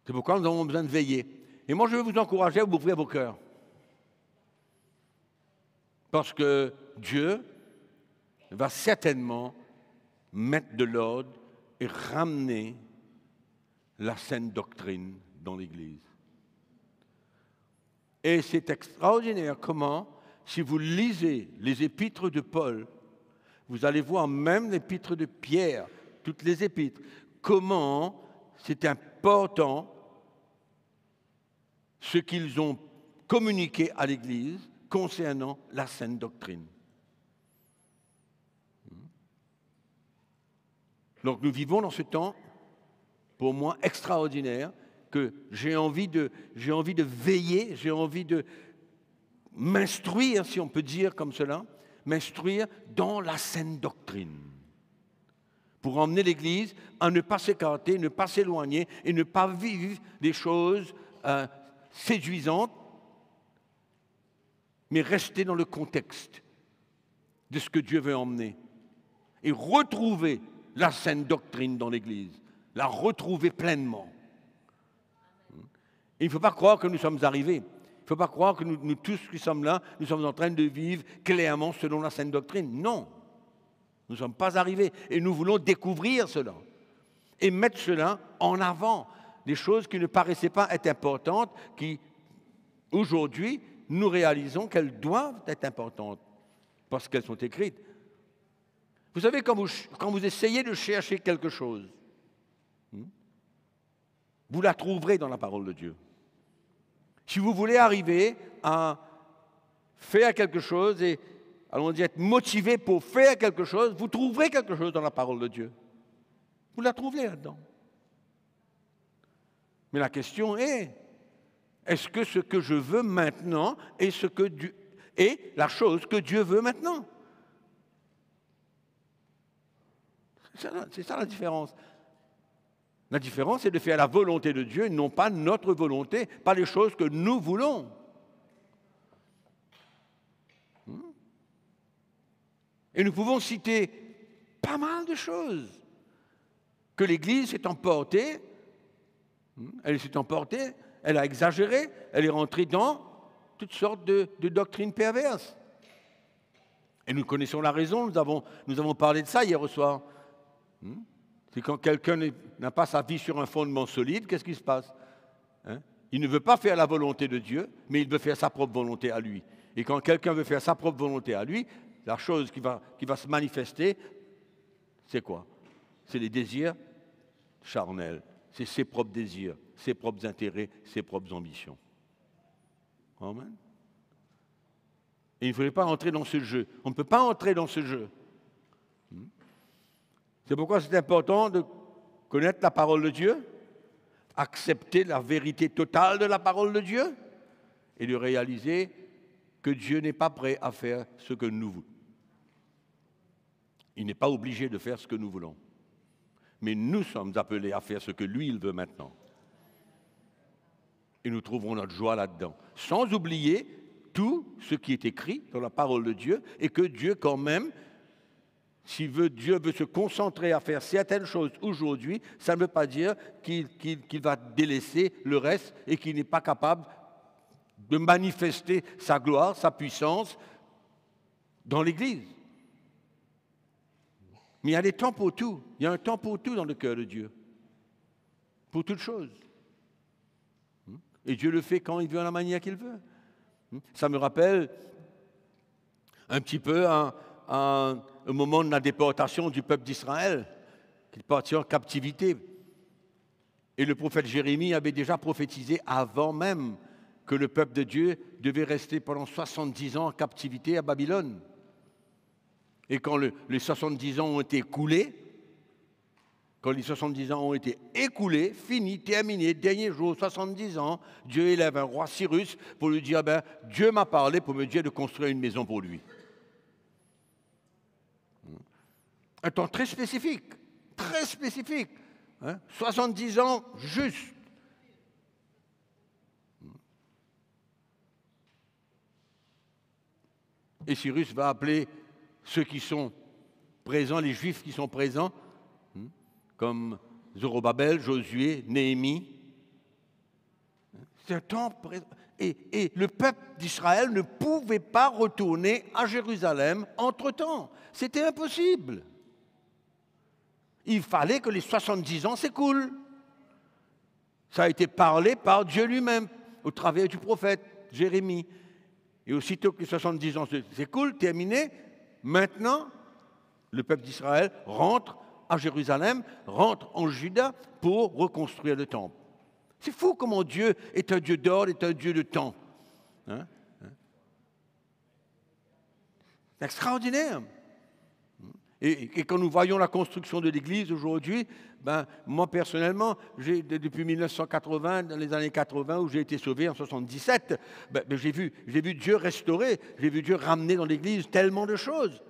[SPEAKER 5] C'est pourquoi nous avons besoin de veiller. Et moi, je veux vous encourager à vous ouvrir vos cœurs. Parce que Dieu va certainement mettre de l'ordre et ramener la saine doctrine dans l'Église. Et c'est extraordinaire comment, si vous lisez les épîtres de Paul, vous allez voir même l'épître de Pierre, toutes les épîtres, comment c'est important ce qu'ils ont communiqué à l'Église concernant la saine doctrine. Donc nous vivons dans ce temps, pour moi, extraordinaire, que j'ai envie de veiller, j'ai envie de m'instruire, si on peut dire comme cela, m'instruire dans la saine doctrine, pour emmener l'Église à ne pas s'écarter, ne pas s'éloigner et ne pas vivre des choses séduisantes, mais rester dans le contexte de ce que Dieu veut emmener et retrouver la saine doctrine dans l'Église, la retrouver pleinement. Et il ne faut pas croire que nous sommes arrivés. Il ne faut pas croire que nous tous qui sommes là, nous sommes en train de vivre clairement selon la saine doctrine. Non, nous ne sommes pas arrivés. Et nous voulons découvrir cela et mettre cela en avant. Des choses qui ne paraissaient pas être importantes, qui, aujourd'hui, nous réalisons qu'elles doivent être importantes parce qu'elles sont écrites. Vous savez, quand vous essayez de chercher quelque chose, vous la trouverez dans la parole de Dieu. Si vous voulez arriver à faire quelque chose et, allons dire, être motivé pour faire quelque chose, vous trouverez quelque chose dans la parole de Dieu. Vous la trouverez là-dedans. Mais la question est-ce que ce que je veux maintenant est la chose que Dieu veut maintenant? C'est ça la différence. La différence, c'est de faire la volonté de Dieu, non pas notre volonté, pas les choses que nous voulons. Et nous pouvons citer pas mal de choses que l'Église s'est emportée. Elle s'est emportée, elle a exagéré, elle est rentrée dans toutes sortes de doctrines perverses. Et nous connaissons la raison, nous avons parlé de ça hier au soir. C'est quand quelqu'un n'a pas sa vie sur un fondement solide, qu'est-ce qui se passe? Il ne veut pas faire la volonté de Dieu, mais il veut faire sa propre volonté à lui. Et quand quelqu'un veut faire sa propre volonté à lui, la chose qui va se manifester, c'est quoi? C'est les désirs charnels. C'est ses propres désirs, ses propres intérêts, ses propres ambitions. Amen. Et il ne faudrait pas entrer dans ce jeu. On ne peut pas entrer dans ce jeu. C'est pourquoi c'est important de connaître la parole de Dieu, accepter la vérité totale de la parole de Dieu et de réaliser que Dieu n'est pas prêt à faire ce que nous voulons. Il n'est pas obligé de faire ce que nous voulons. Mais nous sommes appelés à faire ce que lui, il veut maintenant. Et nous trouverons notre joie là-dedans. Sans oublier tout ce qui est écrit dans la parole de Dieu et que Dieu, quand même, si Dieu veut se concentrer à faire certaines choses aujourd'hui, ça ne veut pas dire qu'il va délaisser le reste et qu'il n'est pas capable de manifester sa gloire, sa puissance dans l'Église. Mais il y a des temps pour tout. Il y a un temps pour tout dans le cœur de Dieu. Pour toutes choses. Et Dieu le fait quand il veut, à la manière qu'il veut. Ça me rappelle un petit peu un moment de la déportation du peuple d'Israël, qui partit en captivité. Et le prophète Jérémie avait déjà prophétisé avant même que le peuple de Dieu devait rester pendant 70 ans en captivité à Babylone. Et quand les 70 ans ont été écoulés, finis, terminés, dernier jour, 70 ans, Dieu élève un roi Cyrus pour lui dire, Dieu m'a parlé pour me dire de construire une maison pour lui. Un temps très spécifique, 70 ans juste. Et Cyrus va appeler ceux qui sont présents, les Juifs qui sont présents, comme Zorobabel, Josué, Néhémie. C'est un temps présent. Et le peuple d'Israël ne pouvait pas retourner à Jérusalem entre-temps. C'était impossible. Il fallait que les 70 ans s'écoulent. Ça a été parlé par Dieu lui-même, au travers du prophète Jérémie. Et aussitôt que les 70 ans s'écoulent, terminé, maintenant, le peuple d'Israël rentre à Jérusalem, rentre en Juda pour reconstruire le temple. C'est fou comment Dieu est un Dieu d'ordre, est un Dieu de temps. Hein? C'est extraordinaire. Et quand nous voyons la construction de l'Église aujourd'hui, ben, moi personnellement, depuis 1980, dans les années 80, où j'ai été sauvé en 77, j'ai vu Dieu restaurer, j'ai vu Dieu ramener dans l'Église tellement de choses.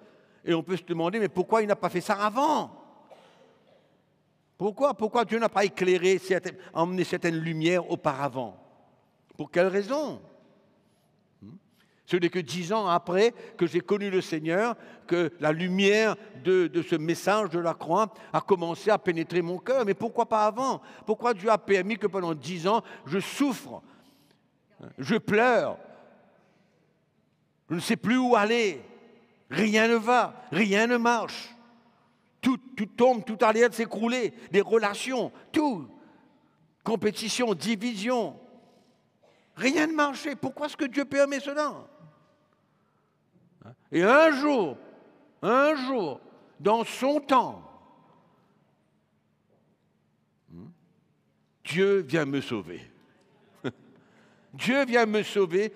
[SPEAKER 5] Et on peut se demander, mais pourquoi il n'a pas fait ça avant? Pourquoi Dieu n'a pas éclairé, emmené certaines lumières auparavant? Pour quelle raison? Ce n'est que 10 ans après que j'ai connu le Seigneur, que la lumière de ce message de la croix a commencé à pénétrer mon cœur. Mais pourquoi pas avant? Pourquoi Dieu a permis que pendant 10 ans, je souffre, je pleure, je ne sais plus où aller, rien ne va, rien ne marche. Tout tombe, tout a l'air de s'écrouler, des relations, tout. Compétition, division. Rien ne marchait. Pourquoi est-ce que Dieu permet cela? Et un jour, dans son temps, Dieu vient me sauver. Dieu vient me sauver,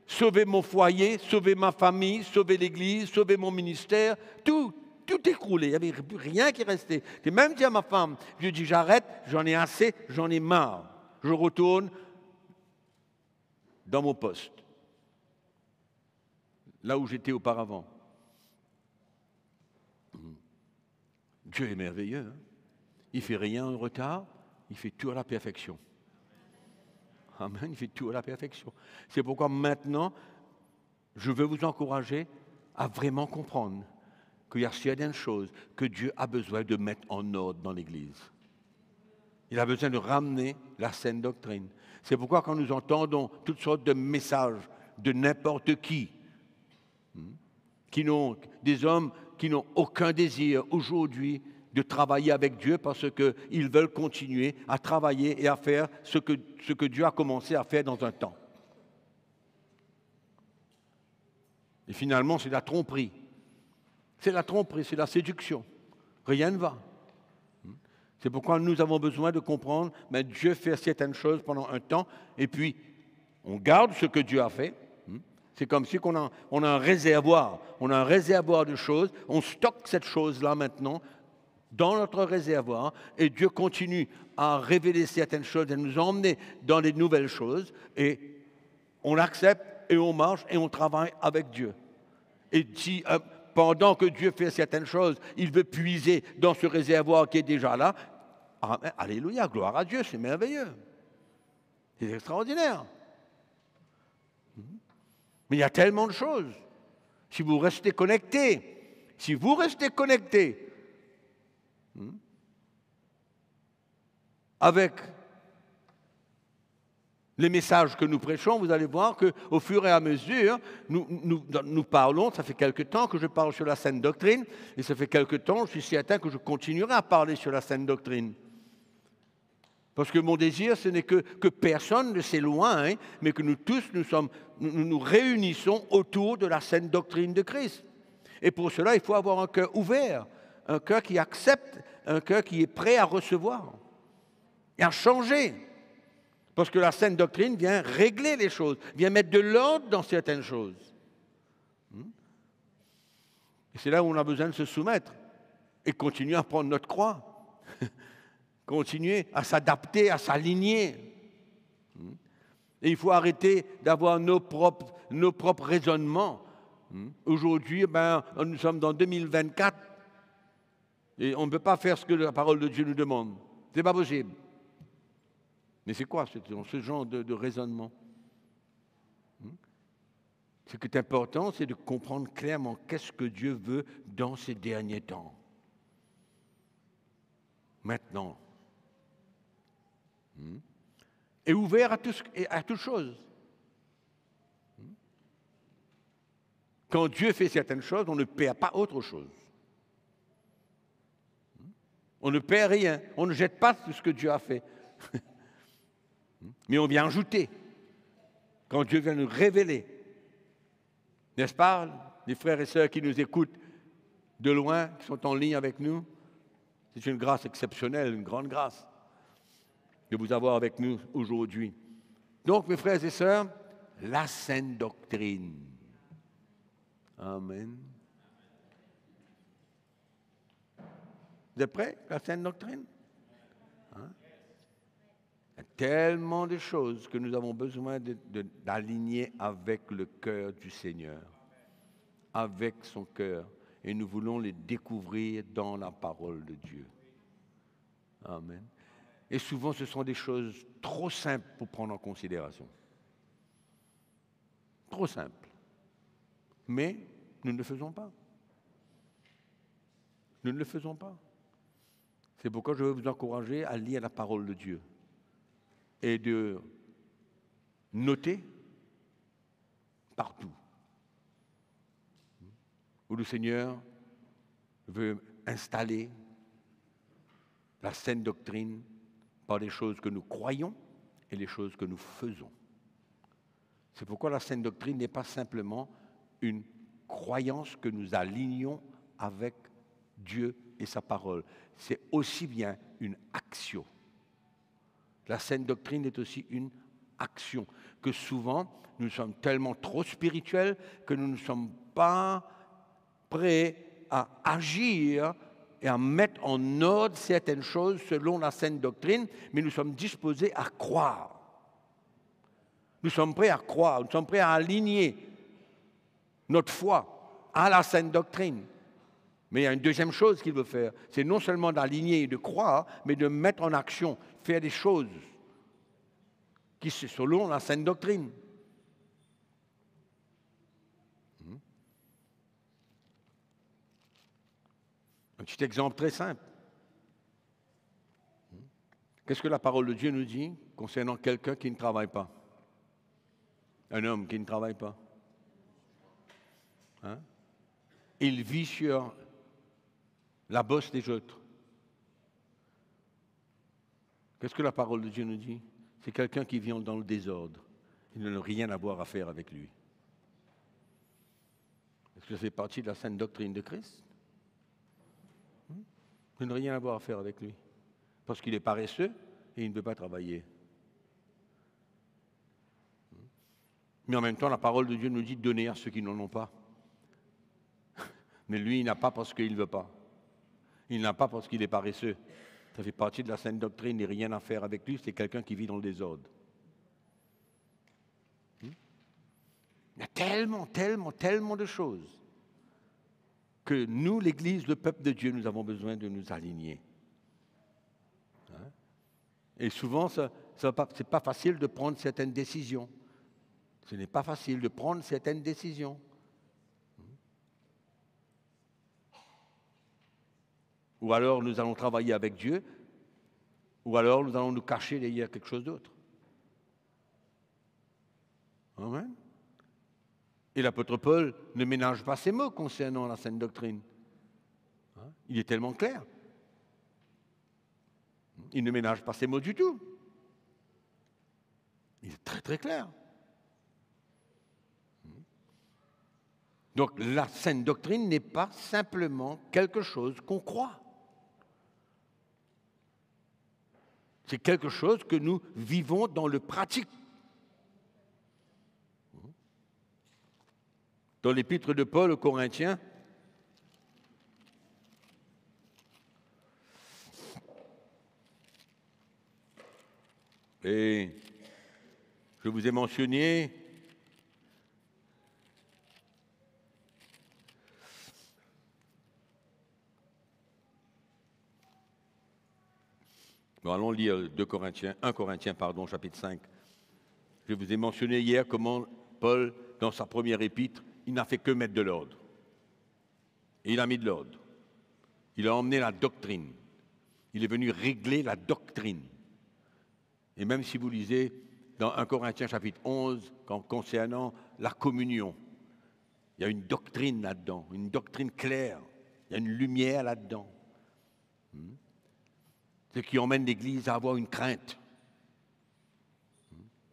[SPEAKER 5] sauver mon foyer, sauver ma famille, sauver l'Église, sauver mon ministère, tout écroulé, il n'y avait rien qui restait. J'ai même dit à ma femme, je lui ai dit j'arrête, j'en ai assez, j'en ai marre. Je retourne dans mon poste, là où j'étais auparavant. Dieu est merveilleux. Hein? Il ne fait rien en retard, il fait tout à la perfection. Amen, il fait tout à la perfection. C'est pourquoi maintenant, je veux vous encourager à vraiment comprendre qu'il y a certaines choses que Dieu a besoin de mettre en ordre dans l'Église. Il a besoin de ramener la saine doctrine. C'est pourquoi quand nous entendons toutes sortes de messages de n'importe qui des hommes qui n'ont aucun désir aujourd'hui de travailler avec Dieu parce qu'ils veulent continuer à travailler et à faire ce que Dieu a commencé à faire dans un temps. Et finalement, c'est la tromperie. C'est la tromperie, c'est la séduction. Rien ne va. C'est pourquoi nous avons besoin de comprendre, mais Dieu fait certaines choses pendant un temps, et puis on garde ce que Dieu a fait. C'est comme si on a un réservoir. On a un réservoir de choses, on stocke cette chose-là maintenant dans notre réservoir, et Dieu continue à révéler certaines choses, à nous emmener dans les nouvelles choses, et on l'accepte, et on marche, et on travaille avec Dieu. Et si pendant que Dieu fait certaines choses, il veut puiser dans ce réservoir qui est déjà là, alléluia, gloire à Dieu, c'est merveilleux. C'est extraordinaire. Mais il y a tellement de choses. Si vous restez connectés, avec les messages que nous prêchons, vous allez voir qu'au fur et à mesure, nous parlons, ça fait quelque temps que je parle sur la saine doctrine, et ça fait quelque temps, je suis certain que je continuerai à parler sur la saine doctrine. Parce que mon désir, ce n'est que personne ne s'éloigne, mais que nous tous, nous réunissons autour de la saine doctrine de Christ. Et pour cela, il faut avoir un cœur ouvert, un cœur qui accepte, un cœur qui est prêt à recevoir et à changer. Parce que la saine doctrine vient régler les choses, vient mettre de l'ordre dans certaines choses. Et c'est là où on a besoin de se soumettre et continuer à prendre notre croix. Continuer à s'adapter, à s'aligner. Et il faut arrêter d'avoir nos propres raisonnements. Aujourd'hui, nous sommes dans 2024 et on ne peut pas faire ce que la parole de Dieu nous demande. Ce n'est pas possible. Mais c'est quoi ce genre de raisonnement? Ce qui est important, c'est de comprendre clairement qu'est-ce que Dieu veut dans ces derniers temps. Maintenant. Et ouvert à toute chose. Quand Dieu fait certaines choses, on ne perd pas autre chose. On ne perd rien, on ne jette pas tout ce que Dieu a fait. Mais on vient ajouter quand Dieu vient nous révéler. N'est-ce pas, les frères et sœurs qui nous écoutent de loin, qui sont en ligne avec nous? C'est une grâce exceptionnelle, une grande grâce de vous avoir avec nous aujourd'hui. Donc, mes frères et sœurs, la sainte doctrine. Amen. Vous êtes prêts, la sainte doctrine? Hein? Il y a tellement de choses que nous avons besoin d'aligner avec le cœur du Seigneur, avec son cœur. Et nous voulons les découvrir dans la parole de Dieu. Amen. Et souvent, ce sont des choses trop simples pour prendre en considération. Trop simples. Mais nous ne le faisons pas. Nous ne le faisons pas. C'est pourquoi je veux vous encourager à lire la parole de Dieu et de noter partout où le Seigneur veut installer la sainte doctrine par les choses que nous croyons et les choses que nous faisons. C'est pourquoi la sainte doctrine n'est pas simplement une croyance que nous alignons avec Dieu et sa parole. C'est aussi bien une action. La sainte doctrine est aussi une action. Que souvent, nous sommes tellement trop spirituels que nous ne sommes pas prêts à agir et à mettre en ordre certaines choses selon la sainte doctrine, mais nous sommes disposés à croire. Nous sommes prêts à croire, nous sommes prêts à aligner notre foi à la sainte doctrine. Mais il y a une deuxième chose qu'il veut faire, c'est non seulement d'aligner et de croire, mais de mettre en action, faire des choses qui sont selon la sainte doctrine. Un petit exemple très simple. Qu'est-ce que la parole de Dieu nous dit concernant quelqu'un qui ne travaille pas? Un homme qui ne travaille pas. Hein? Il vit sur la bosse des autres. Qu'est-ce que la parole de Dieu nous dit? C'est quelqu'un qui vit dans le désordre. Il n'a rien à voir à faire avec lui. Est-ce que ça fait partie de la sainte doctrine de Christ? Il n'a rien à voir à faire avec lui. Parce qu'il est paresseux et il ne veut pas travailler. Mais en même temps, la parole de Dieu nous dit de donner à ceux qui n'en ont pas. Mais lui, il n'a pas parce qu'il ne veut pas. Il n'a pas parce qu'il est paresseux. Ça fait partie de la sainte doctrine, il n'a rien à faire avec lui, c'est quelqu'un qui vit dans le désordre. Il y a tellement de choses que nous, l'Église, le peuple de Dieu, nous avons besoin de nous aligner. Hein? Et souvent, ce n'est pas facile de prendre certaines décisions. Ce n'est pas facile de prendre certaines décisions. Ou alors nous allons travailler avec Dieu, ou alors nous allons nous cacher derrière quelque chose d'autre. Amen. Et l'apôtre Paul ne ménage pas ses mots concernant la sainte doctrine. Il est tellement clair. Il ne ménage pas ses mots du tout. Il est très très clair. Donc la sainte doctrine n'est pas simplement quelque chose qu'on croit. C'est quelque chose que nous vivons dans le pratique. Dans l'épître de Paul aux Corinthiens, et je vous ai mentionné Bon, allons lire 1 Corinthiens, chapitre 5. Je vous ai mentionné hier comment Paul, dans sa première épître, il n'a fait que mettre de l'ordre. Et il a mis de l'ordre. Il a emmené la doctrine. Il est venu régler la doctrine. Et même si vous lisez dans 1 Corinthiens chapitre 11, concernant la communion, il y a une doctrine là-dedans, une doctrine claire. Il y a une lumière là-dedans. Ce qui emmène l'Église à avoir une crainte.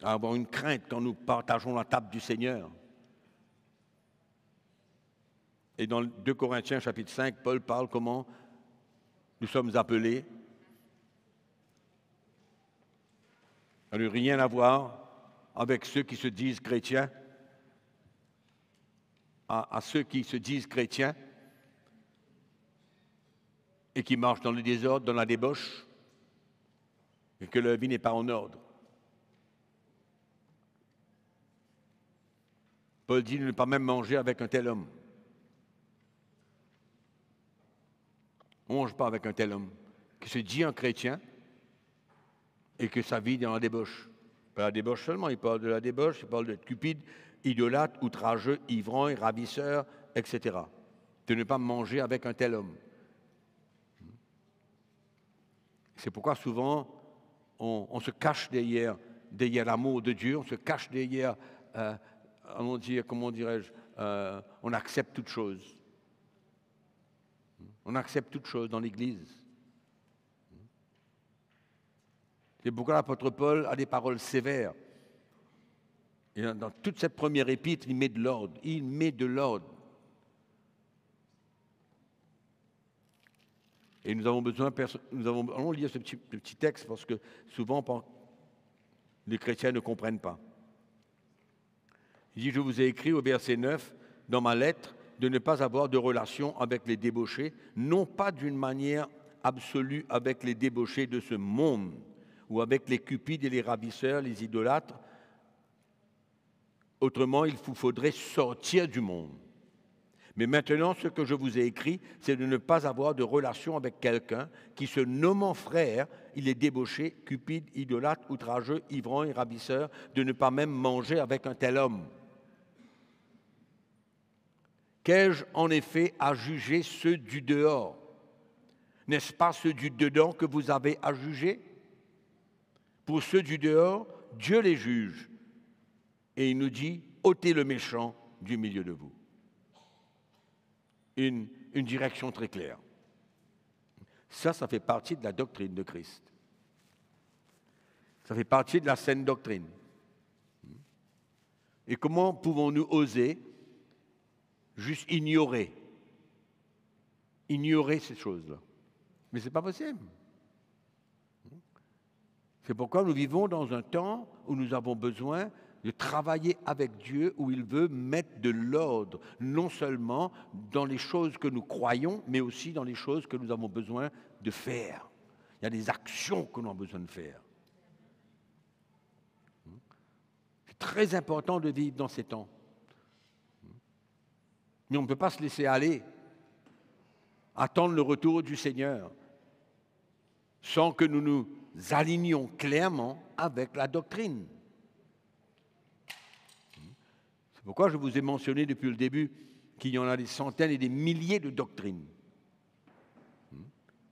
[SPEAKER 5] À avoir une crainte quand nous partageons la table du Seigneur. Et dans 2 Corinthiens chapitre 5, Paul parle comment nous sommes appelés à ne rien avoir avec ceux qui se disent chrétiens, à ceux qui se disent chrétiens et qui marchent dans le désordre, dans la débauche, et que leur vie n'est pas en ordre. Paul dit de ne pas même manger avec un tel homme. On ne mange pas avec un tel homme qui se dit un chrétien et que sa vie est dans la débauche. Pas la débauche seulement, il parle de la débauche, il parle d'être cupide, idolâtre, outrageux, ivrogne, ravisseur, etc. De ne pas manger avec un tel homme. C'est pourquoi souvent on se cache derrière l'amour de Dieu, on se cache derrière, comment dirais-je, on accepte toute chose. On accepte toute chose dans l'Église. C'est pourquoi l'apôtre Paul a des paroles sévères. Et dans toute cette première épître, il met de l'ordre. Il met de l'ordre. Et nous avons besoin, allons lire ce petit texte parce que souvent les chrétiens ne comprennent pas. Il dit, je vous ai écrit au verset 9, dans ma lettre, de ne pas avoir de relation avec les débauchés, non pas d'une manière absolue avec les débauchés de ce monde, ou avec les cupides et les ravisseurs, les idolâtres. Autrement, il vous faudrait sortir du monde. Mais maintenant, ce que je vous ai écrit, c'est de ne pas avoir de relation avec quelqu'un qui, se nommant frère, il est débauché, cupide, idolâtre, outrageux, ivrogne, ravisseur, de ne pas même manger avec un tel homme. Qu'ai-je en effet à juger ceux du dehors? N'est-ce pas ceux du dedans que vous avez à juger? Pour ceux du dehors, Dieu les juge. Et il nous dit, ôtez le méchant du milieu de vous. Une direction très claire. Ça fait partie de la doctrine de Christ. Ça fait partie de la saine doctrine. Et comment pouvons-nous oser juste ignorer ces choses-là? Mais ce n'est pas possible. C'est pourquoi nous vivons dans un temps où nous avons besoin de travailler avec Dieu, où il veut mettre de l'ordre, non seulement dans les choses que nous croyons, mais aussi dans les choses que nous avons besoin de faire. Il y a des actions que nous avons besoin de faire. C'est très important de vivre dans ces temps. Mais on ne peut pas se laisser aller, attendre le retour du Seigneur, sans que nous nous alignions clairement avec la doctrine. C'est pourquoi je vous ai mentionné depuis le début qu'il y en a des centaines et des milliers de doctrines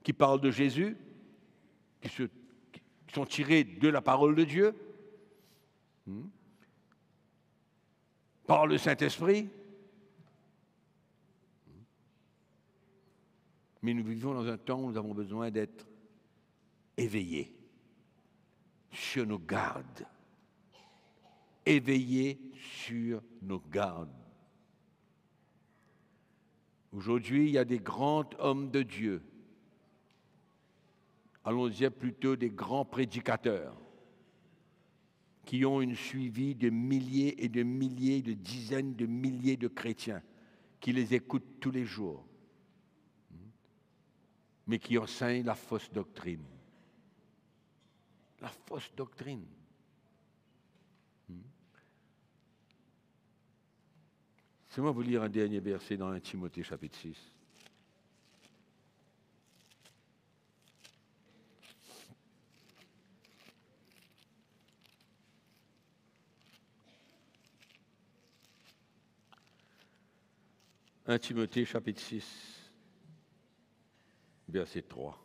[SPEAKER 5] qui parlent de Jésus, qui sont tirées de la parole de Dieu, par le Saint-Esprit. Mais nous vivons dans un temps où nous avons besoin d'être éveillés, sur nos gardes. Éveillés sur nos gardes. Aujourd'hui, il y a des grands hommes de Dieu. Allons dire plutôt des grands prédicateurs qui ont une suivi de milliers et de milliers, de dizaines de milliers de chrétiens qui les écoutent tous les jours, mais qui enseignent la fausse doctrine. La fausse doctrine. Laissez-moi vous lire un dernier verset dans 1 Timothée chapitre 6. « 1 Timothée chapitre 6, verset 3.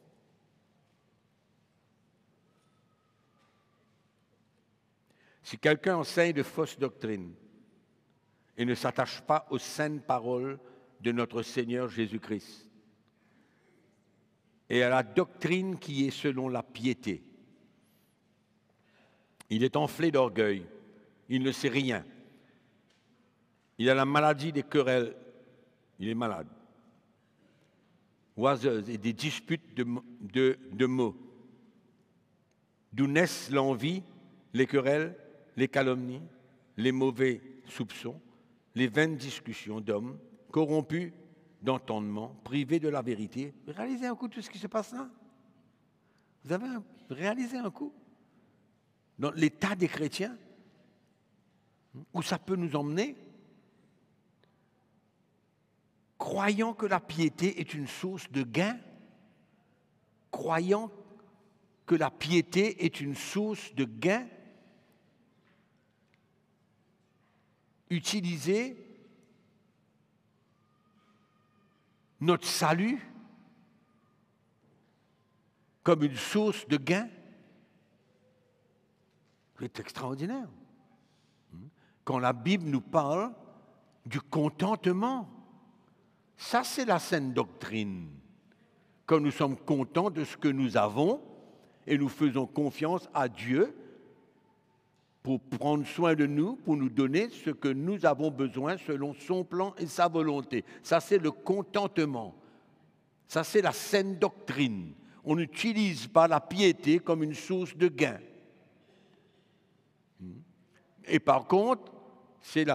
[SPEAKER 5] Si quelqu'un enseigne de fausses doctrines et ne s'attache pas aux saines paroles de notre Seigneur Jésus-Christ, et à la doctrine qui est selon la piété. Il est enflé d'orgueil, il ne sait rien. Il a la maladie des querelles, il est malade. Oiseuse et des disputes de mots. D'où naissent l'envie, les querelles, les calomnies, les mauvais soupçons, les vaines discussions d'hommes, corrompus d'entendement, privés de la vérité. Réalisez un coup tout ce qui se passe là. Vous avez réalisé un coup dans l'état des chrétiens, où ça peut nous emmener, croyant que la piété est une source de gain, croyant que la piété est une source de gain, utiliser notre salut comme une source de gain. C'est extraordinaire. Quand la Bible nous parle du contentement, ça c'est la saine doctrine. Quand nous sommes contents de ce que nous avons et nous faisons confiance à Dieu pour prendre soin de nous, pour nous donner ce que nous avons besoin selon son plan et sa volonté. Ça c'est le contentement. Ça c'est la saine doctrine. On n'utilise pas la piété comme une source de gain. Et par contre, c'est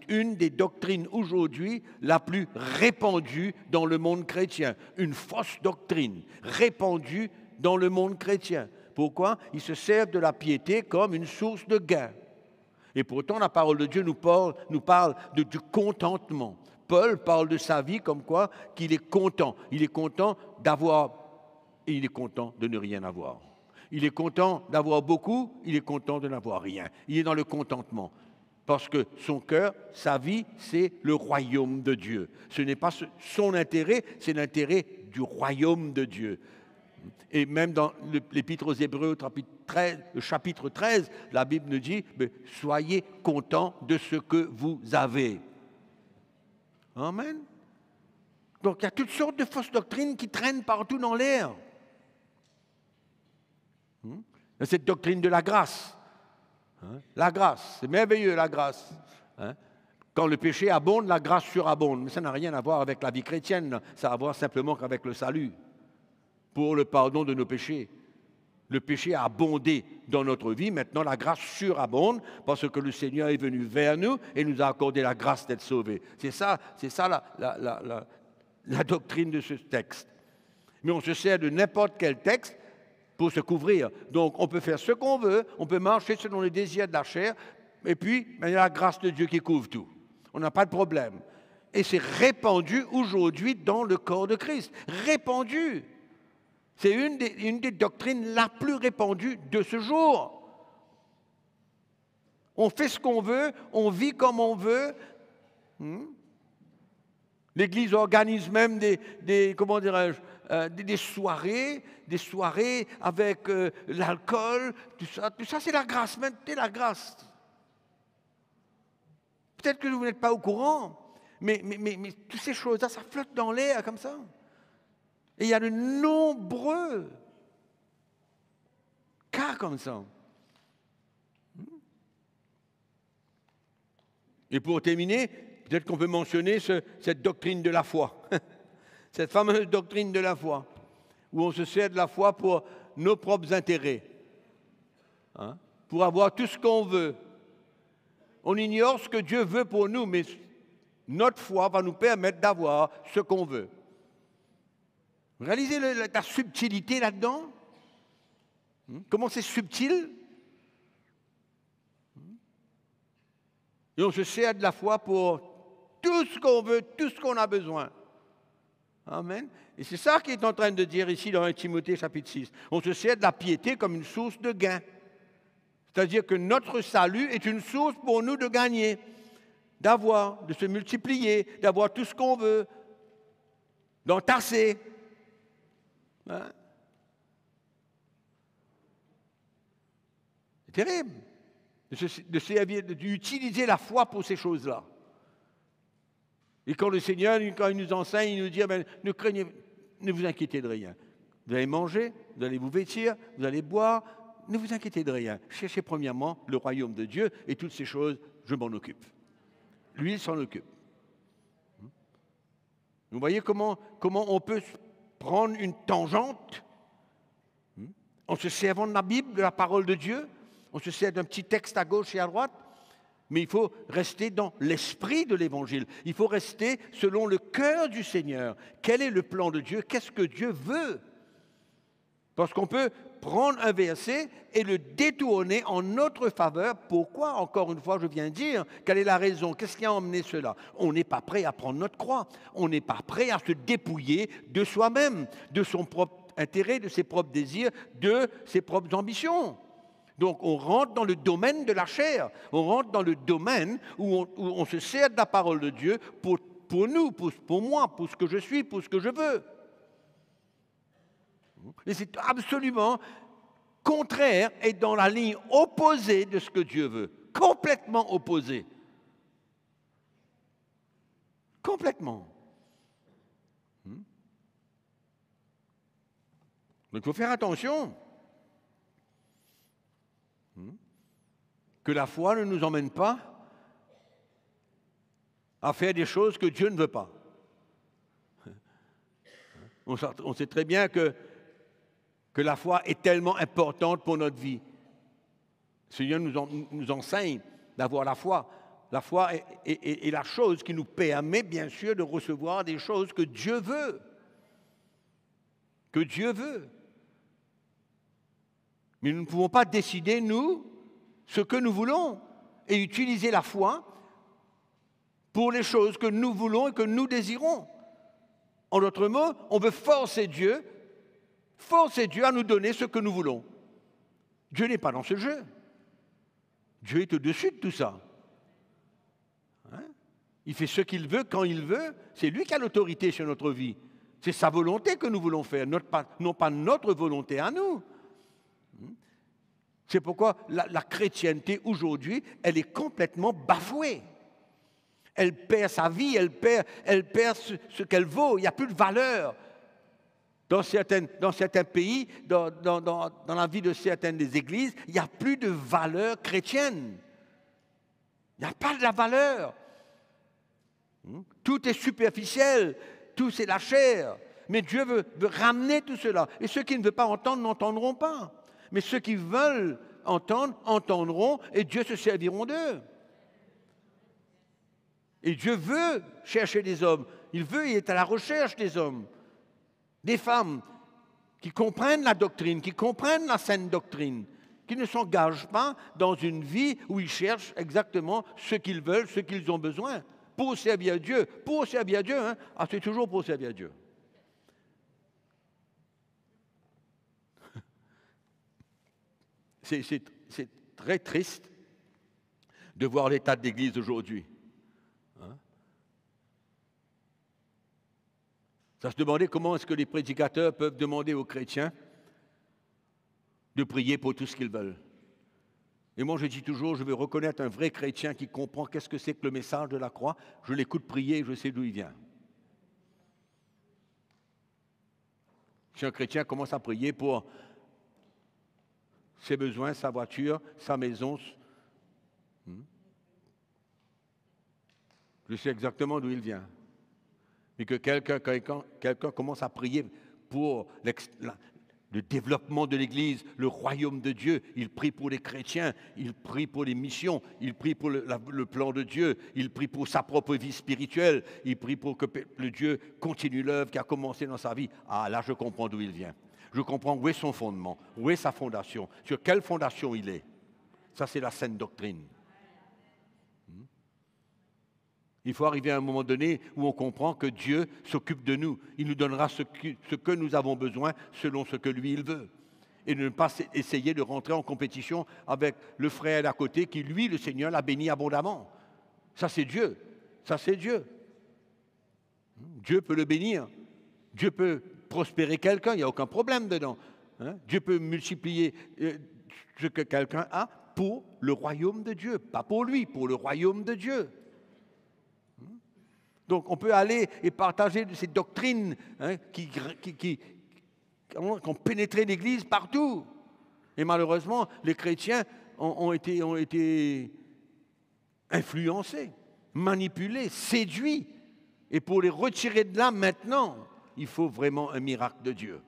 [SPEAKER 5] une des doctrines aujourd'hui la plus répandue dans le monde chrétien. Une fausse doctrine répandue dans le monde chrétien. Pourquoi? Ils se servent de la piété comme une source de gain. Et pourtant, la parole de Dieu nous parle du contentement. Paul parle de sa vie comme quoi qu'il est content. Il est content d'avoir et il est content de ne rien avoir. Il est content d'avoir beaucoup, il est content de n'avoir rien. Il est dans le contentement. Parce que son cœur, sa vie, c'est le royaume de Dieu. Ce n'est pas son intérêt, c'est l'intérêt du royaume de Dieu. Et même dans l'Épître aux Hébreux, le chapitre 13, la Bible nous dit « Soyez contents de ce que vous avez ». Amen. Donc il y a toutes sortes de fausses doctrines qui traînent partout dans l'air. Cette doctrine de la grâce. La grâce, c'est merveilleux la grâce. Quand le péché abonde, la grâce surabonde. Mais ça n'a rien à voir avec la vie chrétienne, ça a à voir simplement qu'avec le salut, pour le pardon de nos péchés. Le péché a abondé dans notre vie, maintenant la grâce surabonde parce que le Seigneur est venu vers nous et nous a accordé la grâce d'être sauvés. C'est ça la doctrine de ce texte. Mais on se sert de n'importe quel texte pour se couvrir. Donc, on peut faire ce qu'on veut, on peut marcher selon les désirs de la chair, et puis, il y a la grâce de Dieu qui couvre tout. On n'a pas de problème. Et c'est répandu aujourd'hui dans le corps de Christ. Répandu. C'est une des doctrines la plus répandue de ce jour. On fait ce qu'on veut, on vit comme on veut. L'Église organise même des soirées avec l'alcool, tout ça c'est la grâce, maintenant la grâce. Peut-être que vous n'êtes pas au courant, mais toutes ces choses-là, ça flotte dans l'air comme ça. Et il y a de nombreux cas comme ça. Et pour terminer, peut-être qu'on peut mentionner cette doctrine de la foi, cette fameuse doctrine de la foi, où on se sert de la foi pour nos propres intérêts, pour avoir tout ce qu'on veut. On ignore ce que Dieu veut pour nous, mais notre foi va nous permettre d'avoir ce qu'on veut. Vous réalisez la subtilité là-dedans? Comment c'est subtil? Et on se sert de la foi pour tout ce qu'on veut, tout ce qu'on a besoin. Amen. Et c'est ça qu'il est en train de dire ici dans 1 Timothée chapitre 6. On se sert de la piété comme une source de gain. C'est-à-dire que notre salut est une source pour nous de gagner, d'avoir, de se multiplier, d'avoir tout ce qu'on veut, d'entasser. C'est terrible de servir, d'utiliser la foi pour ces choses-là. Et quand le Seigneur, quand il nous enseigne, il nous dit, ne vous inquiétez de rien. Vous allez manger, vous allez vous vêtir, vous allez boire. Ne vous inquiétez de rien. Cherchez premièrement le royaume de Dieu et toutes ces choses, je m'en occupe. Lui, il s'en occupe. Vous voyez comment on peut prendre une tangente en se servant de la Bible, de la parole de Dieu. On se sert d'un petit texte à gauche et à droite. Mais il faut rester dans l'esprit de l'Évangile. Il faut rester selon le cœur du Seigneur. Quel est le plan de Dieu? Qu'est-ce que Dieu veut? Parce qu'on peut prendre un verset et le détourner en notre faveur. Pourquoi? Encore une fois, je viens de dire, quelle est la raison? Qu'est-ce qui a emmené cela? On n'est pas prêt à prendre notre croix. On n'est pas prêt à se dépouiller de soi-même, de son propre intérêt, de ses propres désirs, de ses propres ambitions. Donc on rentre dans le domaine de la chair, on rentre dans le domaine où on se sert de la parole de Dieu pour nous, pour moi, pour ce que je suis, pour ce que je veux. Et c'est absolument contraire et dans la ligne opposée de ce que Dieu veut, complètement opposé. Complètement. Donc il faut faire attention. Que la foi ne nous emmène pas à faire des choses que Dieu ne veut pas. On sait très bien que la foi est tellement importante pour notre vie. Le Seigneur nous enseigne d'avoir la foi. La foi est la chose qui nous permet, bien sûr, de recevoir des choses que Dieu veut. Que Dieu veut. Mais nous ne pouvons pas décider, nous, ce que nous voulons et utiliser la foi pour les choses que nous voulons et que nous désirons. En d'autres mots, on veut forcer Dieu à nous donner ce que nous voulons. Dieu n'est pas dans ce jeu. Dieu est au-dessus de tout ça. Il fait ce qu'il veut, quand il veut. C'est lui qui a l'autorité sur notre vie. C'est sa volonté que nous voulons faire, non pas notre volonté à nous. C'est pourquoi la chrétienté aujourd'hui, elle est complètement bafouée. Elle perd sa vie, elle perd ce qu'elle vaut. Il n'y a plus de valeur. Dans certains pays, dans la vie de certaines des églises, il n'y a plus de valeur chrétienne. Il n'y a pas de la valeur. Tout est superficiel, tout c'est la chair. Mais Dieu veut ramener tout cela. Et ceux qui ne veulent pas entendre n'entendront pas. Mais ceux qui veulent entendre, entendront, et Dieu se serviront d'eux. Et Dieu veut chercher des hommes. Il est à la recherche des hommes, des femmes qui comprennent la doctrine, qui comprennent la saine doctrine, qui ne s'engagent pas dans une vie où ils cherchent exactement ce qu'ils veulent, ce qu'ils ont besoin, pour servir Dieu. Pour servir Dieu, c'est toujours pour servir Dieu. C'est très triste de voir l'état de l'Église aujourd'hui. Ça se demandait comment est-ce que les prédicateurs peuvent demander aux chrétiens de prier pour tout ce qu'ils veulent. Et moi, je dis toujours, je veux reconnaître un vrai chrétien qui comprend qu'est-ce que c'est que le message de la croix. Je l'écoute prier et je sais d'où il vient. Si un chrétien commence à prier pour ses besoins, sa voiture, sa maison, je sais exactement d'où il vient. Et que quelqu'un commence à prier pour le développement de l'Église, le royaume de Dieu, il prie pour les chrétiens, il prie pour les missions, il prie pour le plan de Dieu, il prie pour sa propre vie spirituelle, il prie pour que le Dieu continue l'œuvre qui a commencé dans sa vie. Ah, là, je comprends d'où il vient. Je comprends où est son fondement, où est sa fondation, sur quelle fondation il est. Ça, c'est la saine doctrine. Il faut arriver à un moment donné où on comprend que Dieu s'occupe de nous. Il nous donnera ce que nous avons besoin selon ce que lui, il veut. Et ne pas essayer de rentrer en compétition avec le frère d'à côté qui, lui, le Seigneur, l'a béni abondamment. Ça, c'est Dieu. Ça, c'est Dieu. Dieu peut le bénir. Dieu peut prospérer quelqu'un. Il n'y a aucun problème dedans. Dieu peut multiplier ce que quelqu'un a pour le royaume de Dieu. Pas pour lui, pour le royaume de Dieu. Donc, on peut aller et partager de ces doctrines qui qui ont pénétré l'Église partout. Et malheureusement, les chrétiens ont été influencés, manipulés, séduits. Et pour les retirer de là maintenant, il faut vraiment un miracle de Dieu.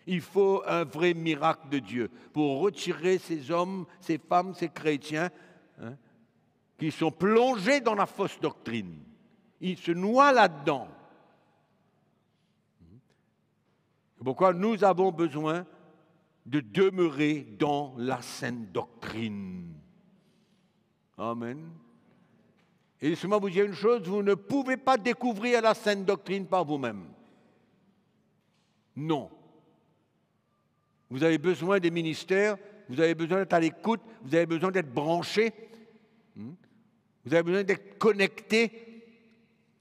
[SPEAKER 5] Il faut un vrai miracle de Dieu pour retirer ces hommes, ces femmes, ces chrétiens qui sont plongés dans la fausse doctrine. Ils se noient là-dedans. C'est pourquoi nous avons besoin de demeurer dans la saine doctrine. Amen. Et laissez-moi vous dire une chose, vous ne pouvez pas découvrir la saine doctrine par vous-même. Non. Vous avez besoin des ministères, vous avez besoin d'être à l'écoute, vous avez besoin d'être branché, vous avez besoin d'être connecté